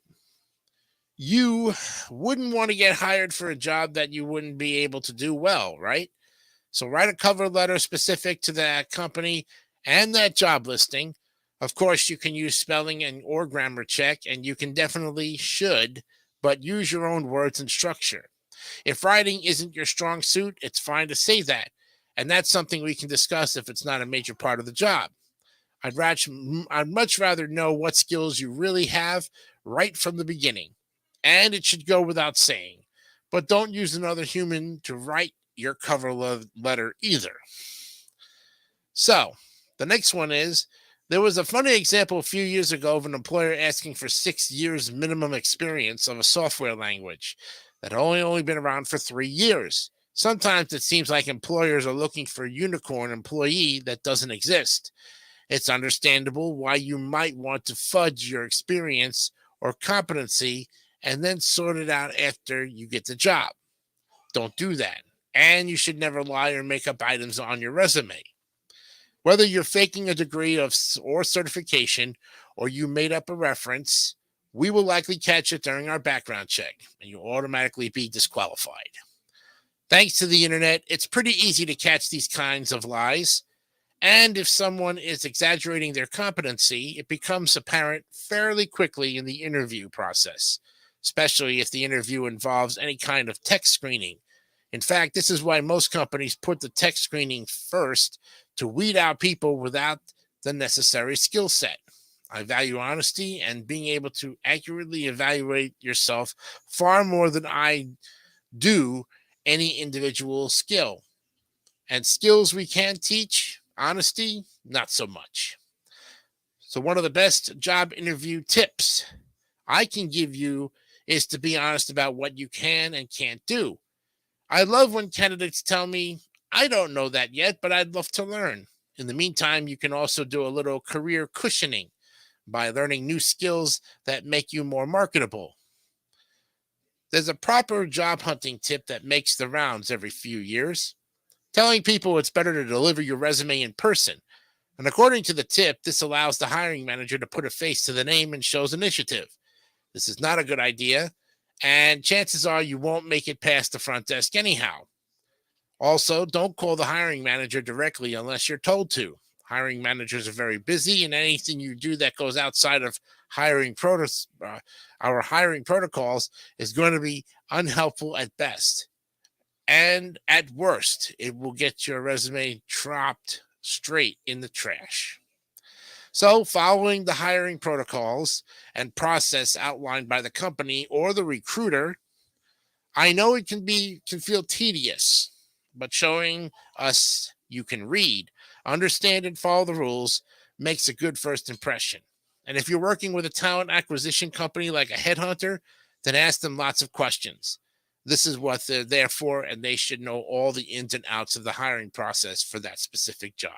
Speaker 1: you wouldn't want to get hired for a job that you wouldn't be able to do well, right? So write a cover letter specific to that company and that job listing. Of course, you can use spelling and or grammar check, and you can definitely should, but use your own words and structure. If writing isn't your strong suit, it's fine to say that. And that's something we can discuss if it's not a major part of the job. I'd much rather know what skills you really have right from the beginning. And it should go without saying. But don't use another human to write your cover letter either. So the next one is, there was a funny example a few years ago of an employer asking for 6 years minimum experience of a software language that only been around for 3 years. Sometimes it seems like employers are looking for a unicorn employee that doesn't exist. It's understandable why you might want to fudge your experience or competency and then sort it out after you get the job. Don't do that. And you should never lie or make up items on your resume. Whether you're faking a degree or certification, or you made up a reference, we will likely catch it during our background check, and you'll automatically be disqualified. Thanks to the internet, it's pretty easy to catch these kinds of lies. And if someone is exaggerating their competency, it becomes apparent fairly quickly in the interview process, especially if the interview involves any kind of tech screening. In fact, this is why most companies put the tech screening first, to weed out people without the necessary skill set. I value honesty and being able to accurately evaluate yourself far more than I do any individual skill. And skills we can teach, honesty, not so much. So one of the best job interview tips I can give you is to be honest about what you can and can't do. I love when candidates tell me, I don't know that yet, but I'd love to learn. In the meantime, you can also do a little career cushioning by learning new skills that make you more marketable. There's a proper job hunting tip that makes the rounds every few years, telling people it's better to deliver your resume in person. And according to the tip, this allows the hiring manager to put a face to the name and shows initiative. This is not a good idea, and chances are you won't make it past the front desk anyhow. Also, don't call the hiring manager directly unless you're told to. Hiring managers are very busy, and anything you do that goes outside of our hiring protocols is going to be unhelpful at best. And at worst, it will get your resume dropped straight in the trash. So, following the hiring protocols and process outlined by the company or the recruiter, I know it can feel tedious, but showing us you can read, understand, and follow the rules makes a good first impression. And if you're working with a talent acquisition company like a headhunter, then ask them lots of questions. This is what they're there for, and they should know all the ins and outs of the hiring process for that specific job.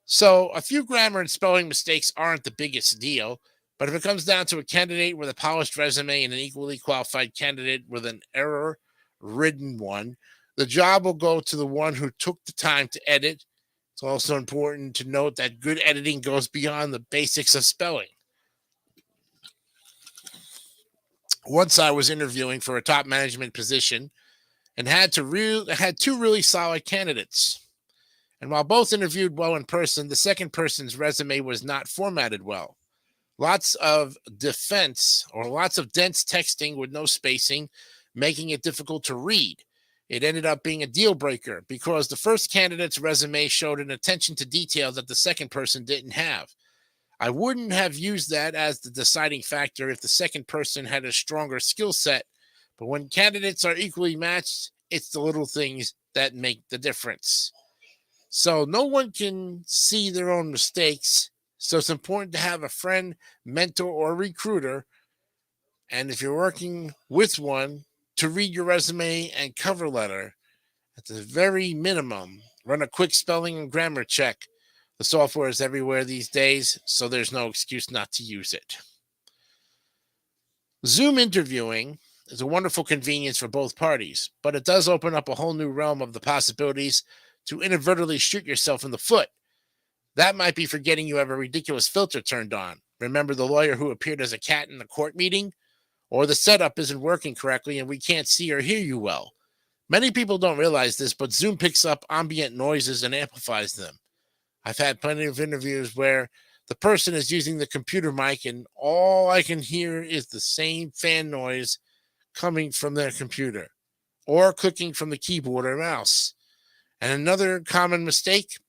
Speaker 1: So a few grammar and spelling mistakes aren't the biggest deal, but if it comes down to a candidate with a polished resume and an equally qualified candidate with an error-ridden one, the job will go to the one who took the time to edit. It's also important to note that good editing goes beyond the basics of spelling. Once I was interviewing for a top management position and had two really solid candidates. And while both interviewed well in person, the second person's resume was not formatted well. Lots of dense texting with no spacing, making it difficult to read. It ended up being a deal breaker because the first candidate's resume showed an attention to detail that the second person didn't have. I wouldn't have used that as the deciding factor if the second person had a stronger skill set, but when candidates are equally matched, it's the little things that make the difference. So no one can see their own mistakes, so it's important to have a friend, mentor, or recruiter, and if you're working with one, to read your resume and cover letter. At the very minimum, run a quick spelling and grammar check. The software is everywhere these days, so there's no excuse not to use it. Zoom interviewing is a wonderful convenience for both parties, but it does open up a whole new realm of the possibilities to inadvertently shoot yourself in the foot. That might be forgetting you have a ridiculous filter turned on. Remember the lawyer who appeared as a cat in the court meeting? Or the setup isn't working correctly and we can't see or hear you well. Many people don't realize this, but Zoom picks up ambient noises and amplifies them. I've had plenty of interviews where the person is using the computer mic and all I can hear is the same fan noise coming from their computer or clicking from the keyboard or mouse. And another common mistake,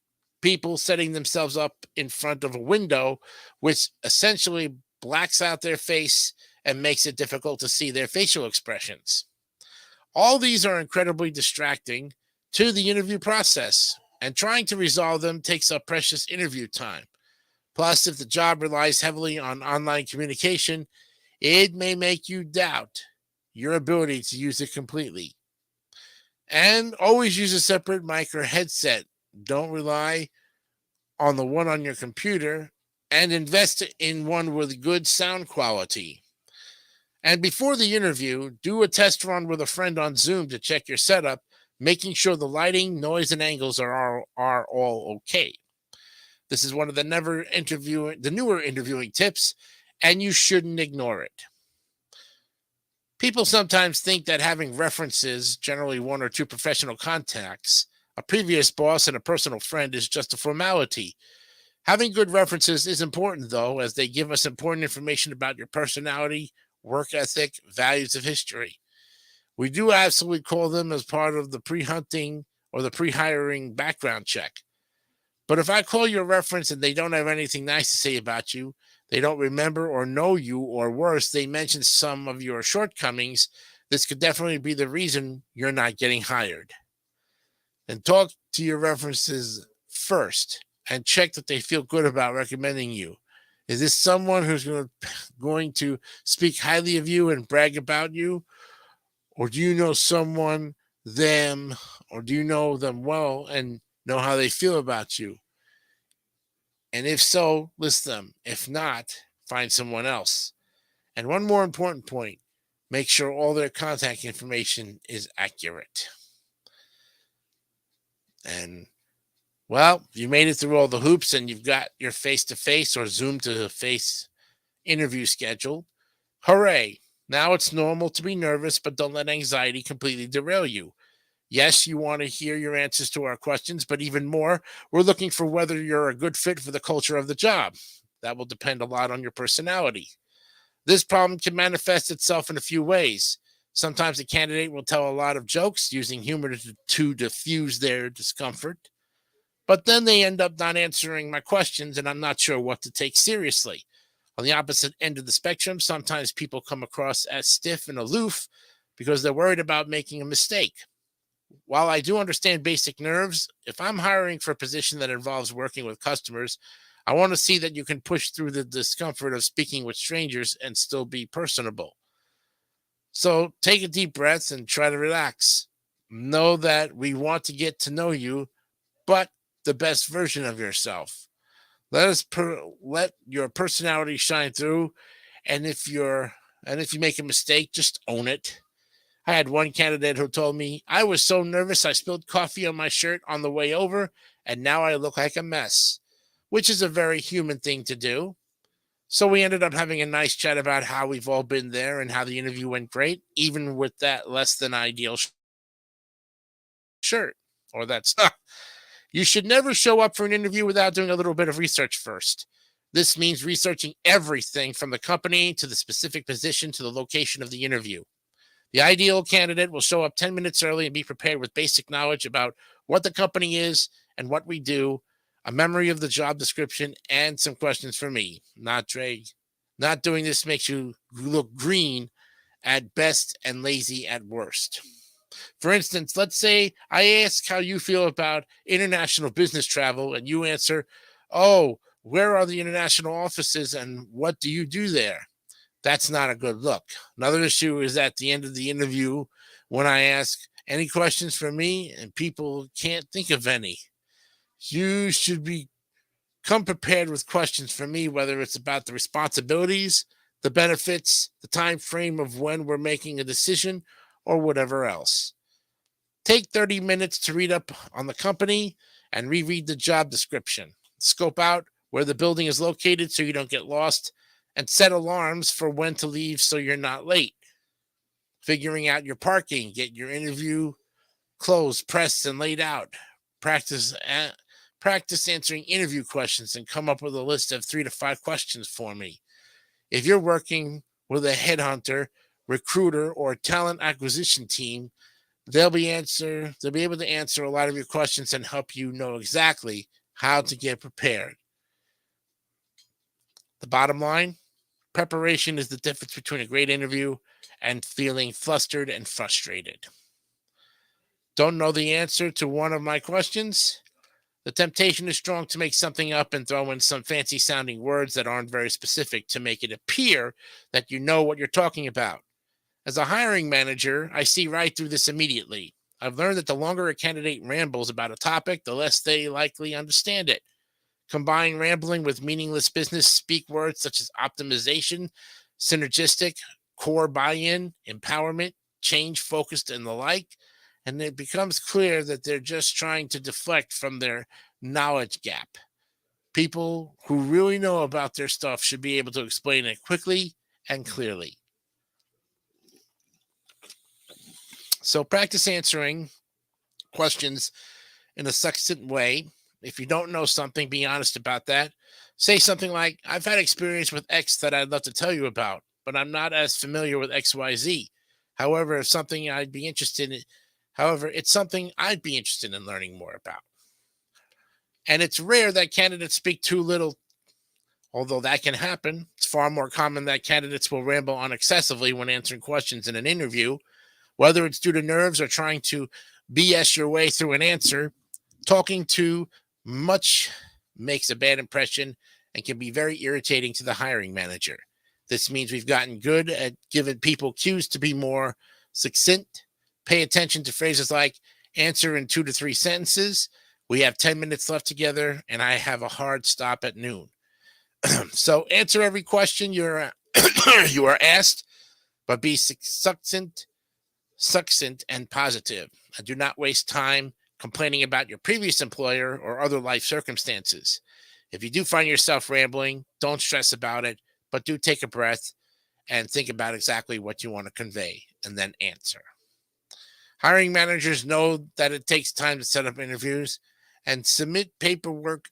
Speaker 1: people setting themselves up in front of a window, which essentially blacks out their face and makes it difficult to see their facial expressions. All these are incredibly distracting to the interview process. and trying to resolve them takes up precious interview time. Plus, if the job relies heavily on online communication, it may make you doubt your ability to use it completely. And always use a separate mic or headset. Don't rely on the one on your computer, and invest in one with good sound quality. And before the interview, do a test run with a friend on Zoom to check your setup, making sure the lighting, noise, and angles are all okay. This is one of the newer interviewing tips, and you shouldn't ignore it. People sometimes think that having references, generally one or two professional contacts, a previous boss, and a personal friend is just a formality. Having good references is important, though, as they give us important information about your personality, work ethic, values of history. We do absolutely call them as part of the pre-hunting or the pre-hiring background check. But if I call you a reference and they don't have anything nice to say about you, they don't remember or know you, or worse, they mention some of your shortcomings, this could definitely be the reason you're not getting hired. And talk to your references first and check that they feel good about recommending you. Is this someone who's going to speak highly of you and brag about you? Or do you know them well and know how they feel about you? And if so, list them. If not, find someone else. And one more important point, make sure all their contact information is accurate. And, well, you made it through all the hoops and you've got your face-to-face or Zoom-to-face interview scheduled. Hooray! Now it's normal to be nervous, but don't let anxiety completely derail you. Yes, you want to hear your answers to our questions, but even more, we're looking for whether you're a good fit for the culture of the job. That will depend a lot on your personality. This problem can manifest itself in a few ways. Sometimes the candidate will tell a lot of jokes, using humor to diffuse their discomfort. But then they end up not answering my questions, and I'm not sure what to take seriously. On the opposite end of the spectrum, sometimes people come across as stiff and aloof because they're worried about making a mistake. While I do understand basic nerves, if I'm hiring for a position that involves working with customers, I want to see that you can push through the discomfort of speaking with strangers and still be personable. So take a deep breath and try to relax. Know that we want to get to know you, but the best version of yourself. Let your personality shine through, and if you make a mistake, just own it. I had one candidate who told me, I was so nervous I spilled coffee on my shirt on the way over, and now I look like a mess, which is a very human thing to do. So we ended up having a nice chat about how we've all been there and how the interview went great, even with that less than ideal shirt or that stuff. You should never show up for an interview without doing a little bit of research first. This means researching everything from the company to the specific position to the location of the interview. The ideal candidate will show up 10 minutes early and be prepared with basic knowledge about what the company is and what we do, a memory of the job description, and some questions for me. Not doing this makes you look green at best and lazy at worst. For instance, let's say I ask how you feel about international business travel, and you answer, oh, where are the international offices and what do you do there? That's not a good look. Another issue is at the end of the interview when I ask any questions for me and people can't think of any. You should come prepared with questions for me, whether it's about the responsibilities, the benefits, the time frame of when we're making a decision, or whatever else. Take 30 minutes to read up on the company and reread the job description. Scope out where the building is located so you don't get lost, and set alarms for when to leave so you're not late. Figuring out your parking, get your interview clothes pressed and laid out. Practice answering interview questions and come up with a list of 3 to 5 questions for me. If you're working with a headhunter, recruiter, or talent acquisition team, they'll be able to answer a lot of your questions and help you know exactly how to get prepared. The bottom line, preparation is the difference between a great interview and feeling flustered and frustrated. Don't know the answer to one of my questions? The temptation is strong to make something up and throw in some fancy sounding words that aren't very specific to make it appear that you know what you're talking about. As a hiring manager, I see right through this immediately. I've learned that the longer a candidate rambles about a topic, the less they likely understand it. Combine rambling with meaningless business speak words such as optimization, synergistic, core buy-in, empowerment, change focused, and the like, and it becomes clear that they're just trying to deflect from their knowledge gap. People who really know about their stuff should be able to explain it quickly and clearly. So practice answering questions in a succinct way. If you don't know something, be honest about that. Say something like, I've had experience with X that I'd love to tell you about, but I'm not as familiar with XYZ. However, it's something I'd be interested in. It's something I'd be interested in learning more about. And it's rare that candidates speak too little, although that can happen. It's far more common that candidates will ramble on excessively when answering questions in an interview. Whether it's due to nerves or trying to BS your way through an answer, talking too much makes a bad impression and can be very irritating to the hiring manager. This means we've gotten good at giving people cues to be more succinct. Pay attention to phrases like answer in 2 to 3 sentences. We have 10 minutes left together and I have a hard stop at noon. So answer every question you are asked, but be succinct and positive. And do not waste time complaining about your previous employer or other life circumstances. If you do find yourself rambling, don't stress about it, but do take a breath and think about exactly what you want to convey and then answer. Hiring managers know that it takes time to set up interviews and submit paperwork,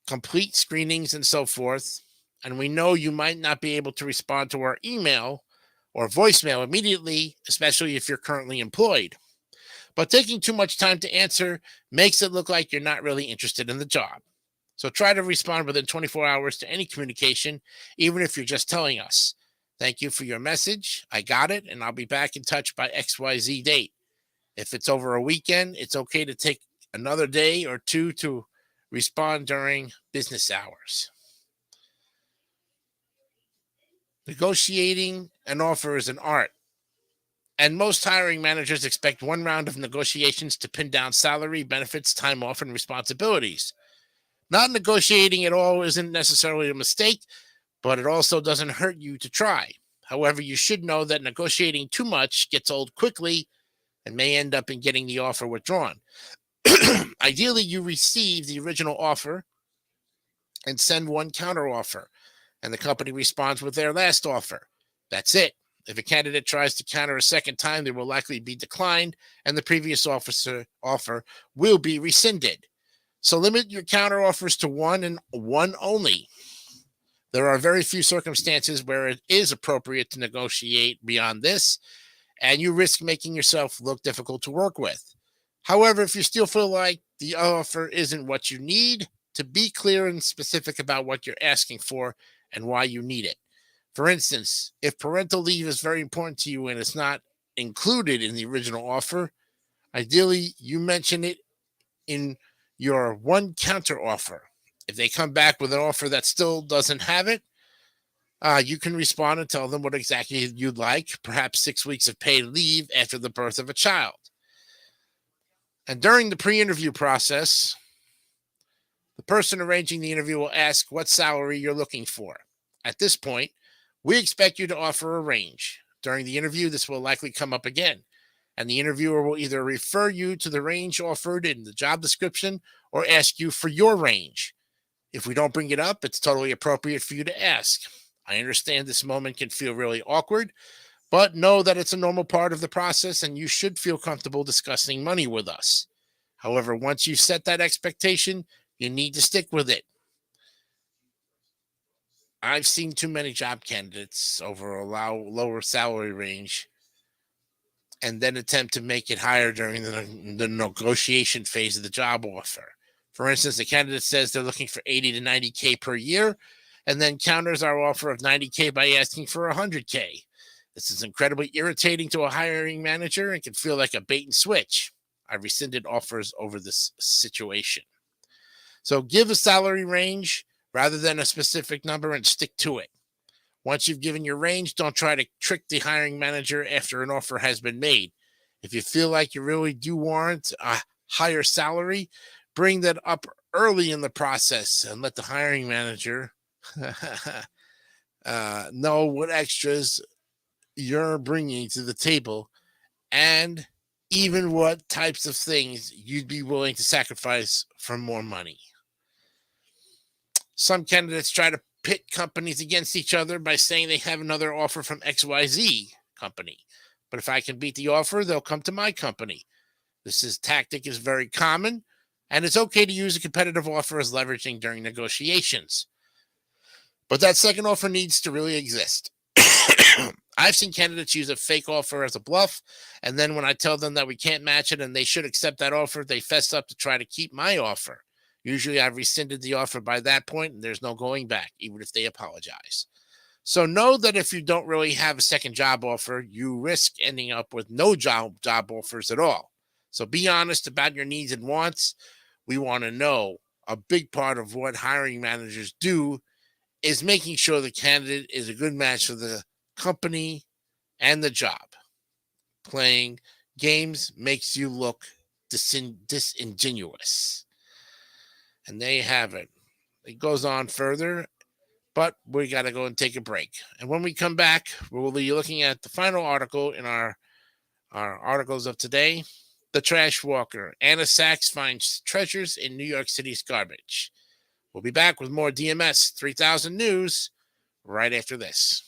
Speaker 1: complete screenings, and so forth. And we know you might not be able to respond to our email or voicemail immediately, especially if you're currently employed. But taking too much time to answer makes it look like you're not really interested in the job. So try to respond within 24 hours to any communication, even if you're just telling us, thank you for your message. I got it, and I'll be back in touch by XYZ date. If it's over a weekend, it's okay to take another day or two to respond during business hours. Negotiating an offer is an art, and most hiring managers expect one round of negotiations to pin down salary, benefits, time off, and responsibilities. Not negotiating at all isn't necessarily a mistake, but it also doesn't hurt you to try. However, you should know that negotiating too much gets old quickly and may end up in getting the offer withdrawn. Ideally, you receive the original offer and send one counter offer, and the company responds with their last offer. That's it. If a candidate tries to counter a second time, they will likely be declined, and the previous offer will be rescinded. So limit your counter offers to one and one only. There are very few circumstances where it is appropriate to negotiate beyond this, and you risk making yourself look difficult to work with. However, if you still feel like the offer isn't what you need, to be clear and specific about what you're asking for and why you need it. For instance, if parental leave is very important to you and it's not included in the original offer, ideally you mention it in your one counter offer. If they come back with an offer that still doesn't have it, you can respond and tell them what exactly you'd like, perhaps 6 weeks of paid leave after the birth of a child. And during the pre-interview process, the person arranging the interview will ask what salary you're looking for. At this point, we expect you to offer a range. During the interview, this will likely come up again, and the interviewer will either refer you to the range offered in the job description or ask you for your range. If we don't bring it up, it's totally appropriate for you to ask. I understand this moment can feel really awkward, but know that it's a normal part of the process and you should feel comfortable discussing money with us. However, once you set that expectation, you need to stick with it. I've seen too many job candidates over a lower salary range and then attempt to make it higher during the negotiation phase of the job offer. For instance, the candidate says they're looking for 80 to 90K per year and then counters our offer of 90K by asking for 100K. This is incredibly irritating to a hiring manager and can feel like a bait and switch. I rescinded offers over this situation. So give a salary range rather than a specific number and stick to it. Once you've given your range, don't try to trick the hiring manager after an offer has been made. If you feel like you really do warrant a higher salary, bring that up early in the process and let the hiring manager know what extras you're bringing to the table and even what types of things you'd be willing to sacrifice for more money. Some candidates try to pit companies against each other by saying they have another offer from XYZ company. But if I can beat the offer, they'll come to my company. This tactic is very common, and it's okay to use a competitive offer as leveraging during negotiations. But that second offer needs to really exist. I've seen candidates use a fake offer as a bluff, and then when I tell them that we can't match it and they should accept that offer, they fess up to try to keep my offer. Usually I've rescinded the offer by that point, and there's no going back, even if they apologize. So know that if you don't really have a second job offer, you risk ending up with no job offers at all. So be honest about your needs and wants. We want to know. A big part of what hiring managers do is making sure the candidate is a good match for the company and the job. Playing games makes you look disingenuous. And there you have it. It goes on further, but we got to go and take a break. And when we come back, we'll be looking at the final article in our articles of today. The Trash Walker. Anna Sachs finds treasures in New York City's garbage. We'll be back with more DMS 3000 News right after this.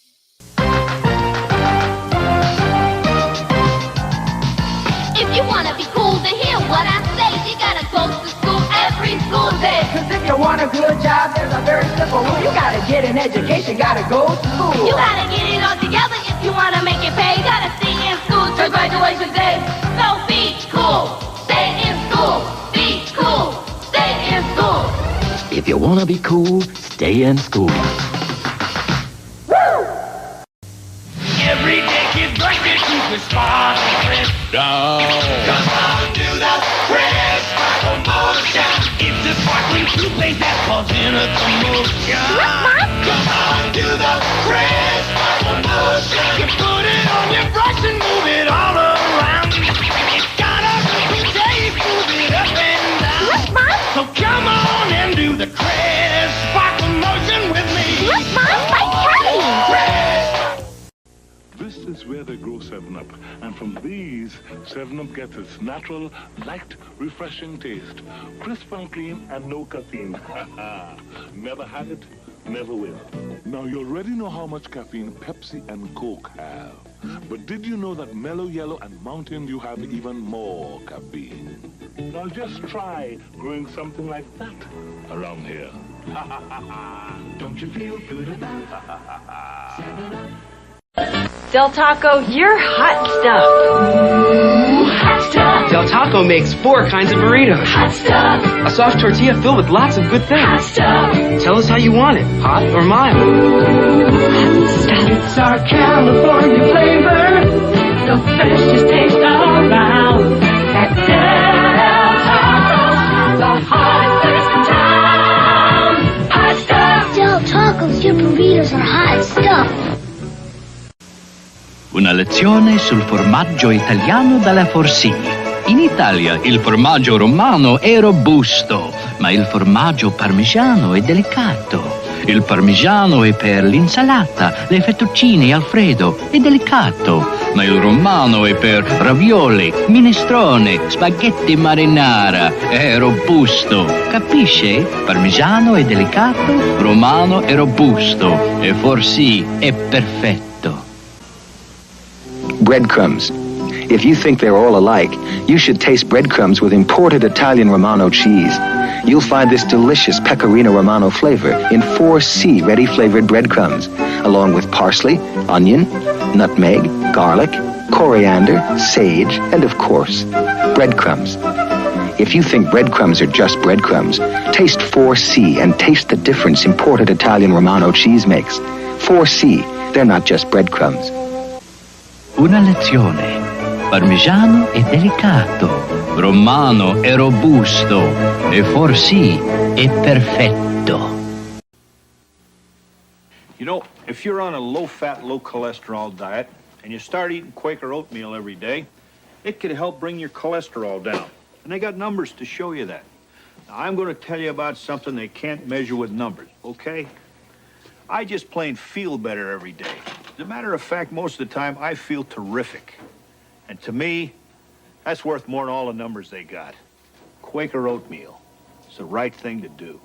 Speaker 2: If you want to be cool to hear what I say, you got to go to school every school day.
Speaker 6: Cause if you want a good job, there's a very simple rule. You gotta get an education, gotta go to school.
Speaker 2: You gotta get it all together if you want to make it pay. You gotta stay in school till graduation day. So be cool, stay in school. Be cool, stay in school.
Speaker 11: If you want to be cool, stay in school.
Speaker 21: Every day kids like to keep it spark and crisp. Down. Come on, do the crisp sparkle motion. It's a sparkling toothpaste that calls in a commotion. Come on, do the crisp sparkle motion. You put it on your brush and move it all around. It's got a good taste, move it up and down. So come on and do the crisp sparkle motion with me.
Speaker 2: Look, Mom, my
Speaker 3: This is where they grow 7-Up, and from these, 7-Up gets its natural, light, refreshing taste. Crisp and clean and no caffeine. Never had it, never will. Now, you already know how much caffeine Pepsi and Coke have. But did you know that Mellow Yellow and Mountain Dew have even more caffeine? Now, just try growing something like that around here. Don't you feel good about it? 7-Up.
Speaker 7: Del Taco, you're hot stuff. Hot stuff. Del Taco makes 4 kinds of burritos. Hot stuff. A soft tortilla filled with lots of good things. Hot stuff. Tell us how you want it, hot or mild. Hot stuff. It's our California flavor, the freshest taste around. At Del Taco, the hottest place in town. Hot stuff.
Speaker 9: Del Tacos, your burritos are hot stuff.
Speaker 25: Una lezione sul formaggio italiano dalla Forsini. In Italia il formaggio romano è robusto, ma il formaggio parmigiano è delicato. Il parmigiano è per l'insalata, le fettuccine Alfredo, è delicato, ma il romano è per ravioli, minestrone, spaghetti marinara, è robusto. Capisce? Parmigiano è delicato, romano è robusto, e Forsì è perfetto.
Speaker 11: Breadcrumbs. If you think they're all alike, you should taste breadcrumbs with imported Italian Romano cheese. You'll find this delicious Pecorino Romano flavor in 4C ready-flavored breadcrumbs, along with parsley, onion, nutmeg, garlic, coriander, sage, and of course, breadcrumbs. If you think breadcrumbs are just breadcrumbs, taste 4C and taste the difference imported Italian Romano cheese makes. 4C, they're not just breadcrumbs.
Speaker 25: Una lezione. parmigiano è delicato, romano è robusto e Forsì è perfetto.
Speaker 4: You know, if you're on a low-fat, low-cholesterol diet and you start eating Quaker oatmeal every day, it could help bring your cholesterol down. And they got numbers to show you that. Now, I'm going to tell you about something they can't measure with numbers, okay? I just plain feel better every day. As a matter of fact, most of the time, I feel terrific. And to me, that's worth more than all the numbers they got. Quaker oatmeal. It's the right thing to do.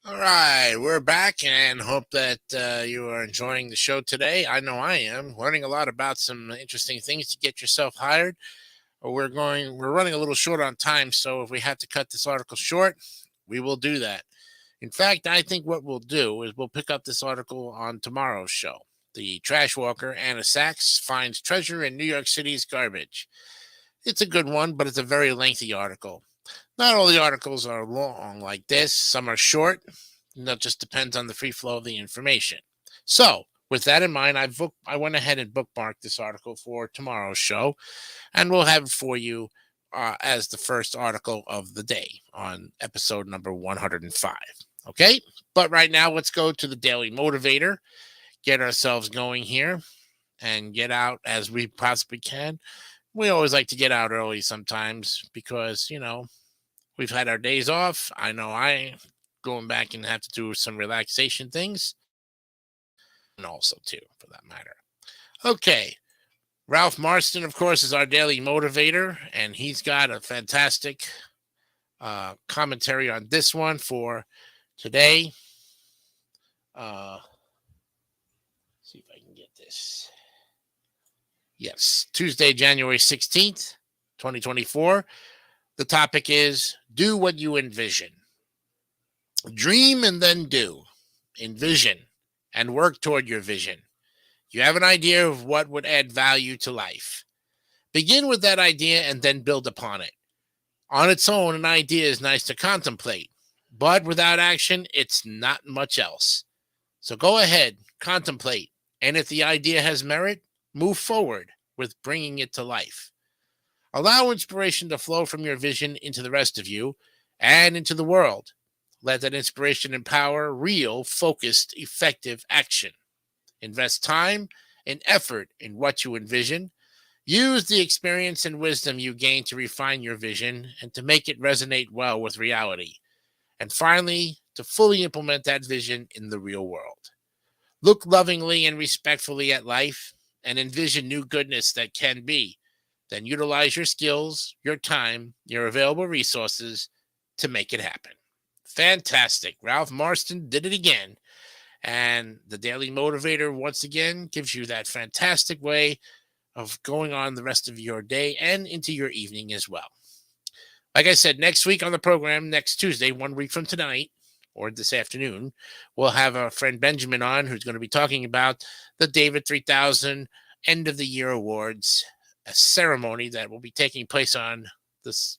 Speaker 1: All right, we're back and hope that you are enjoying the show today. I know I am. Learning a lot about some interesting things to get yourself hired. We're running a little short on time, so if we have to cut this article short, we will do that. In fact, I think what we'll do is we'll pick up this article on tomorrow's show. The trash walker, Anna Sachs, finds treasure in New York City's garbage. It's a good one, but it's a very lengthy article. Not all the articles are long like this. Some are short. And that just depends on the free flow of the information. So, with that in mind, I went ahead and bookmarked this article for tomorrow's show, and we'll have it for you as the first article of the day on episode number 105. Okay? But right now, let's go to the Daily Motivator, get ourselves going here, and get out as we possibly can. We always like to get out early sometimes because, you know, we've had our days off. I know I going back and have to do some relaxation things. And also, too, for that matter. Okay. Ralph Marston, of course, is our daily motivator, and he's got a fantastic commentary on this one for today. See if I can get this. Yes, Tuesday, January 16th, 2024. The topic is do what you envision. Dream and then do. Envision and work toward your vision. You have an idea of what would add value to life. Begin with that idea and then build upon it. On its own, an idea is nice to contemplate, but without action, it's not much else. So go ahead, contemplate, and if the idea has merit, move forward with bringing it to life. Allow inspiration to flow from your vision into the rest of you and into the world. Let that inspiration empower real, focused, effective action. Invest time and effort in what you envision. Use the experience and wisdom you gain to refine your vision and to make it resonate well with reality. And finally, to fully implement that vision in the real world. Look lovingly and respectfully at life and envision new goodness that can be. Then utilize your skills, your time, your available resources to make it happen. Fantastic. Ralph Marston did it again. And the Daily Motivator, once again, gives you that fantastic way of going on the rest of your day and into your evening as well. Like I said, next week on the program, next Tuesday, 1 week from tonight, or this afternoon, we'll have our friend Benjamin on, who's going to be talking about the David 3000 End of the Year Awards, a ceremony that will be taking place on this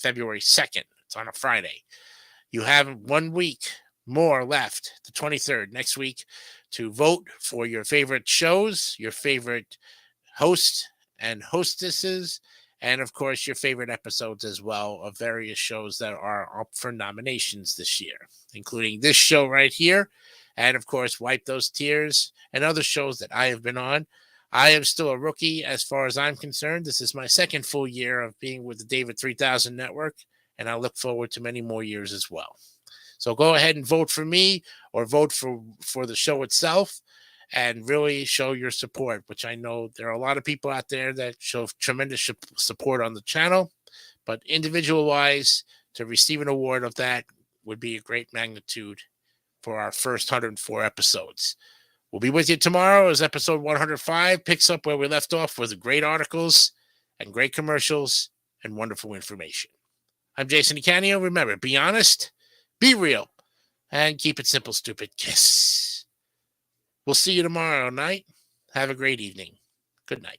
Speaker 1: February 2nd. It's on a Friday. You have 1 week more left, the 23rd, next week, to vote for your favorite shows, your favorite hosts and hostesses, and, of course, your favorite episodes as well of various shows that are up for nominations this year, including this show right here, and, of course, Wipe Those Tears and other shows that I have been on. I am still a rookie as far as I'm concerned. This is my second full year of being with the David 3000 Network, and I look forward to many more years as well. So go ahead and vote for me or vote for the show itself and really show your support, which I know there are a lot of people out there that show tremendous support on the channel, but individual-wise, to receive an award of that would be a great magnitude for our first 104 episodes. We'll be with you tomorrow as episode 105 picks up where we left off with great articles and great commercials and wonderful information. I'm Jason DeCanio. Remember, be honest, be real, and keep it simple, stupid. Kiss. We'll see you tomorrow night. Have a great evening. Good night.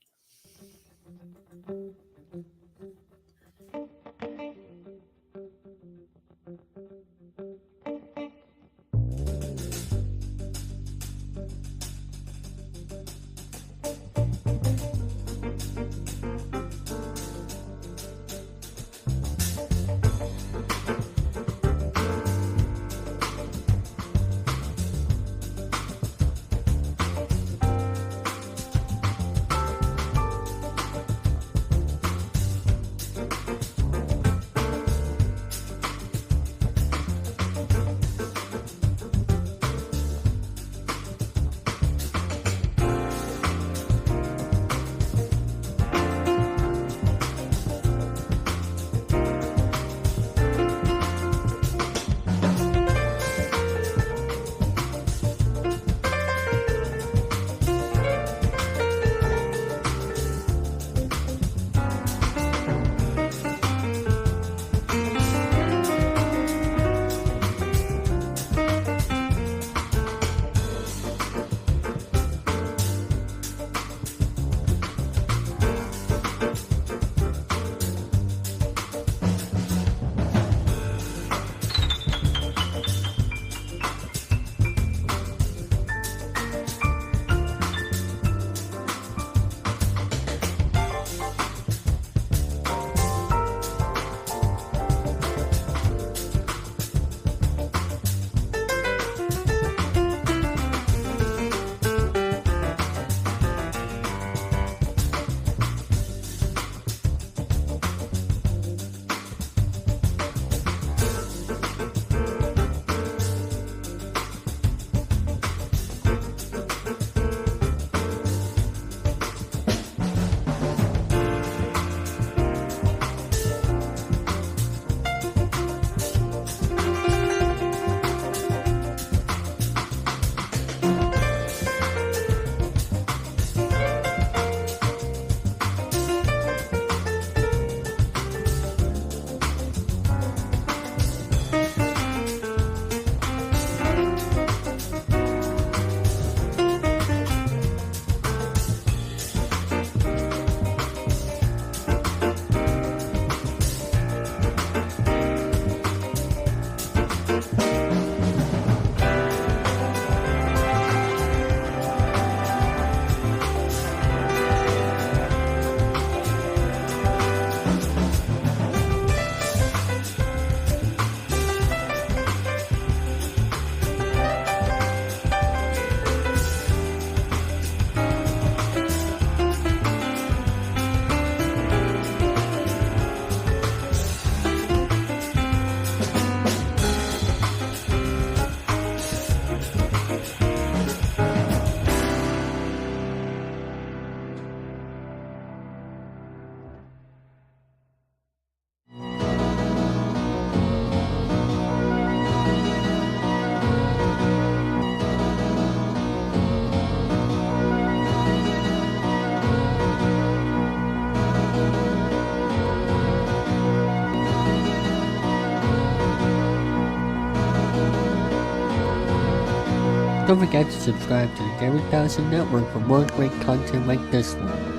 Speaker 12: Don't forget to subscribe to the Gary Dawson Network for more great content like this one.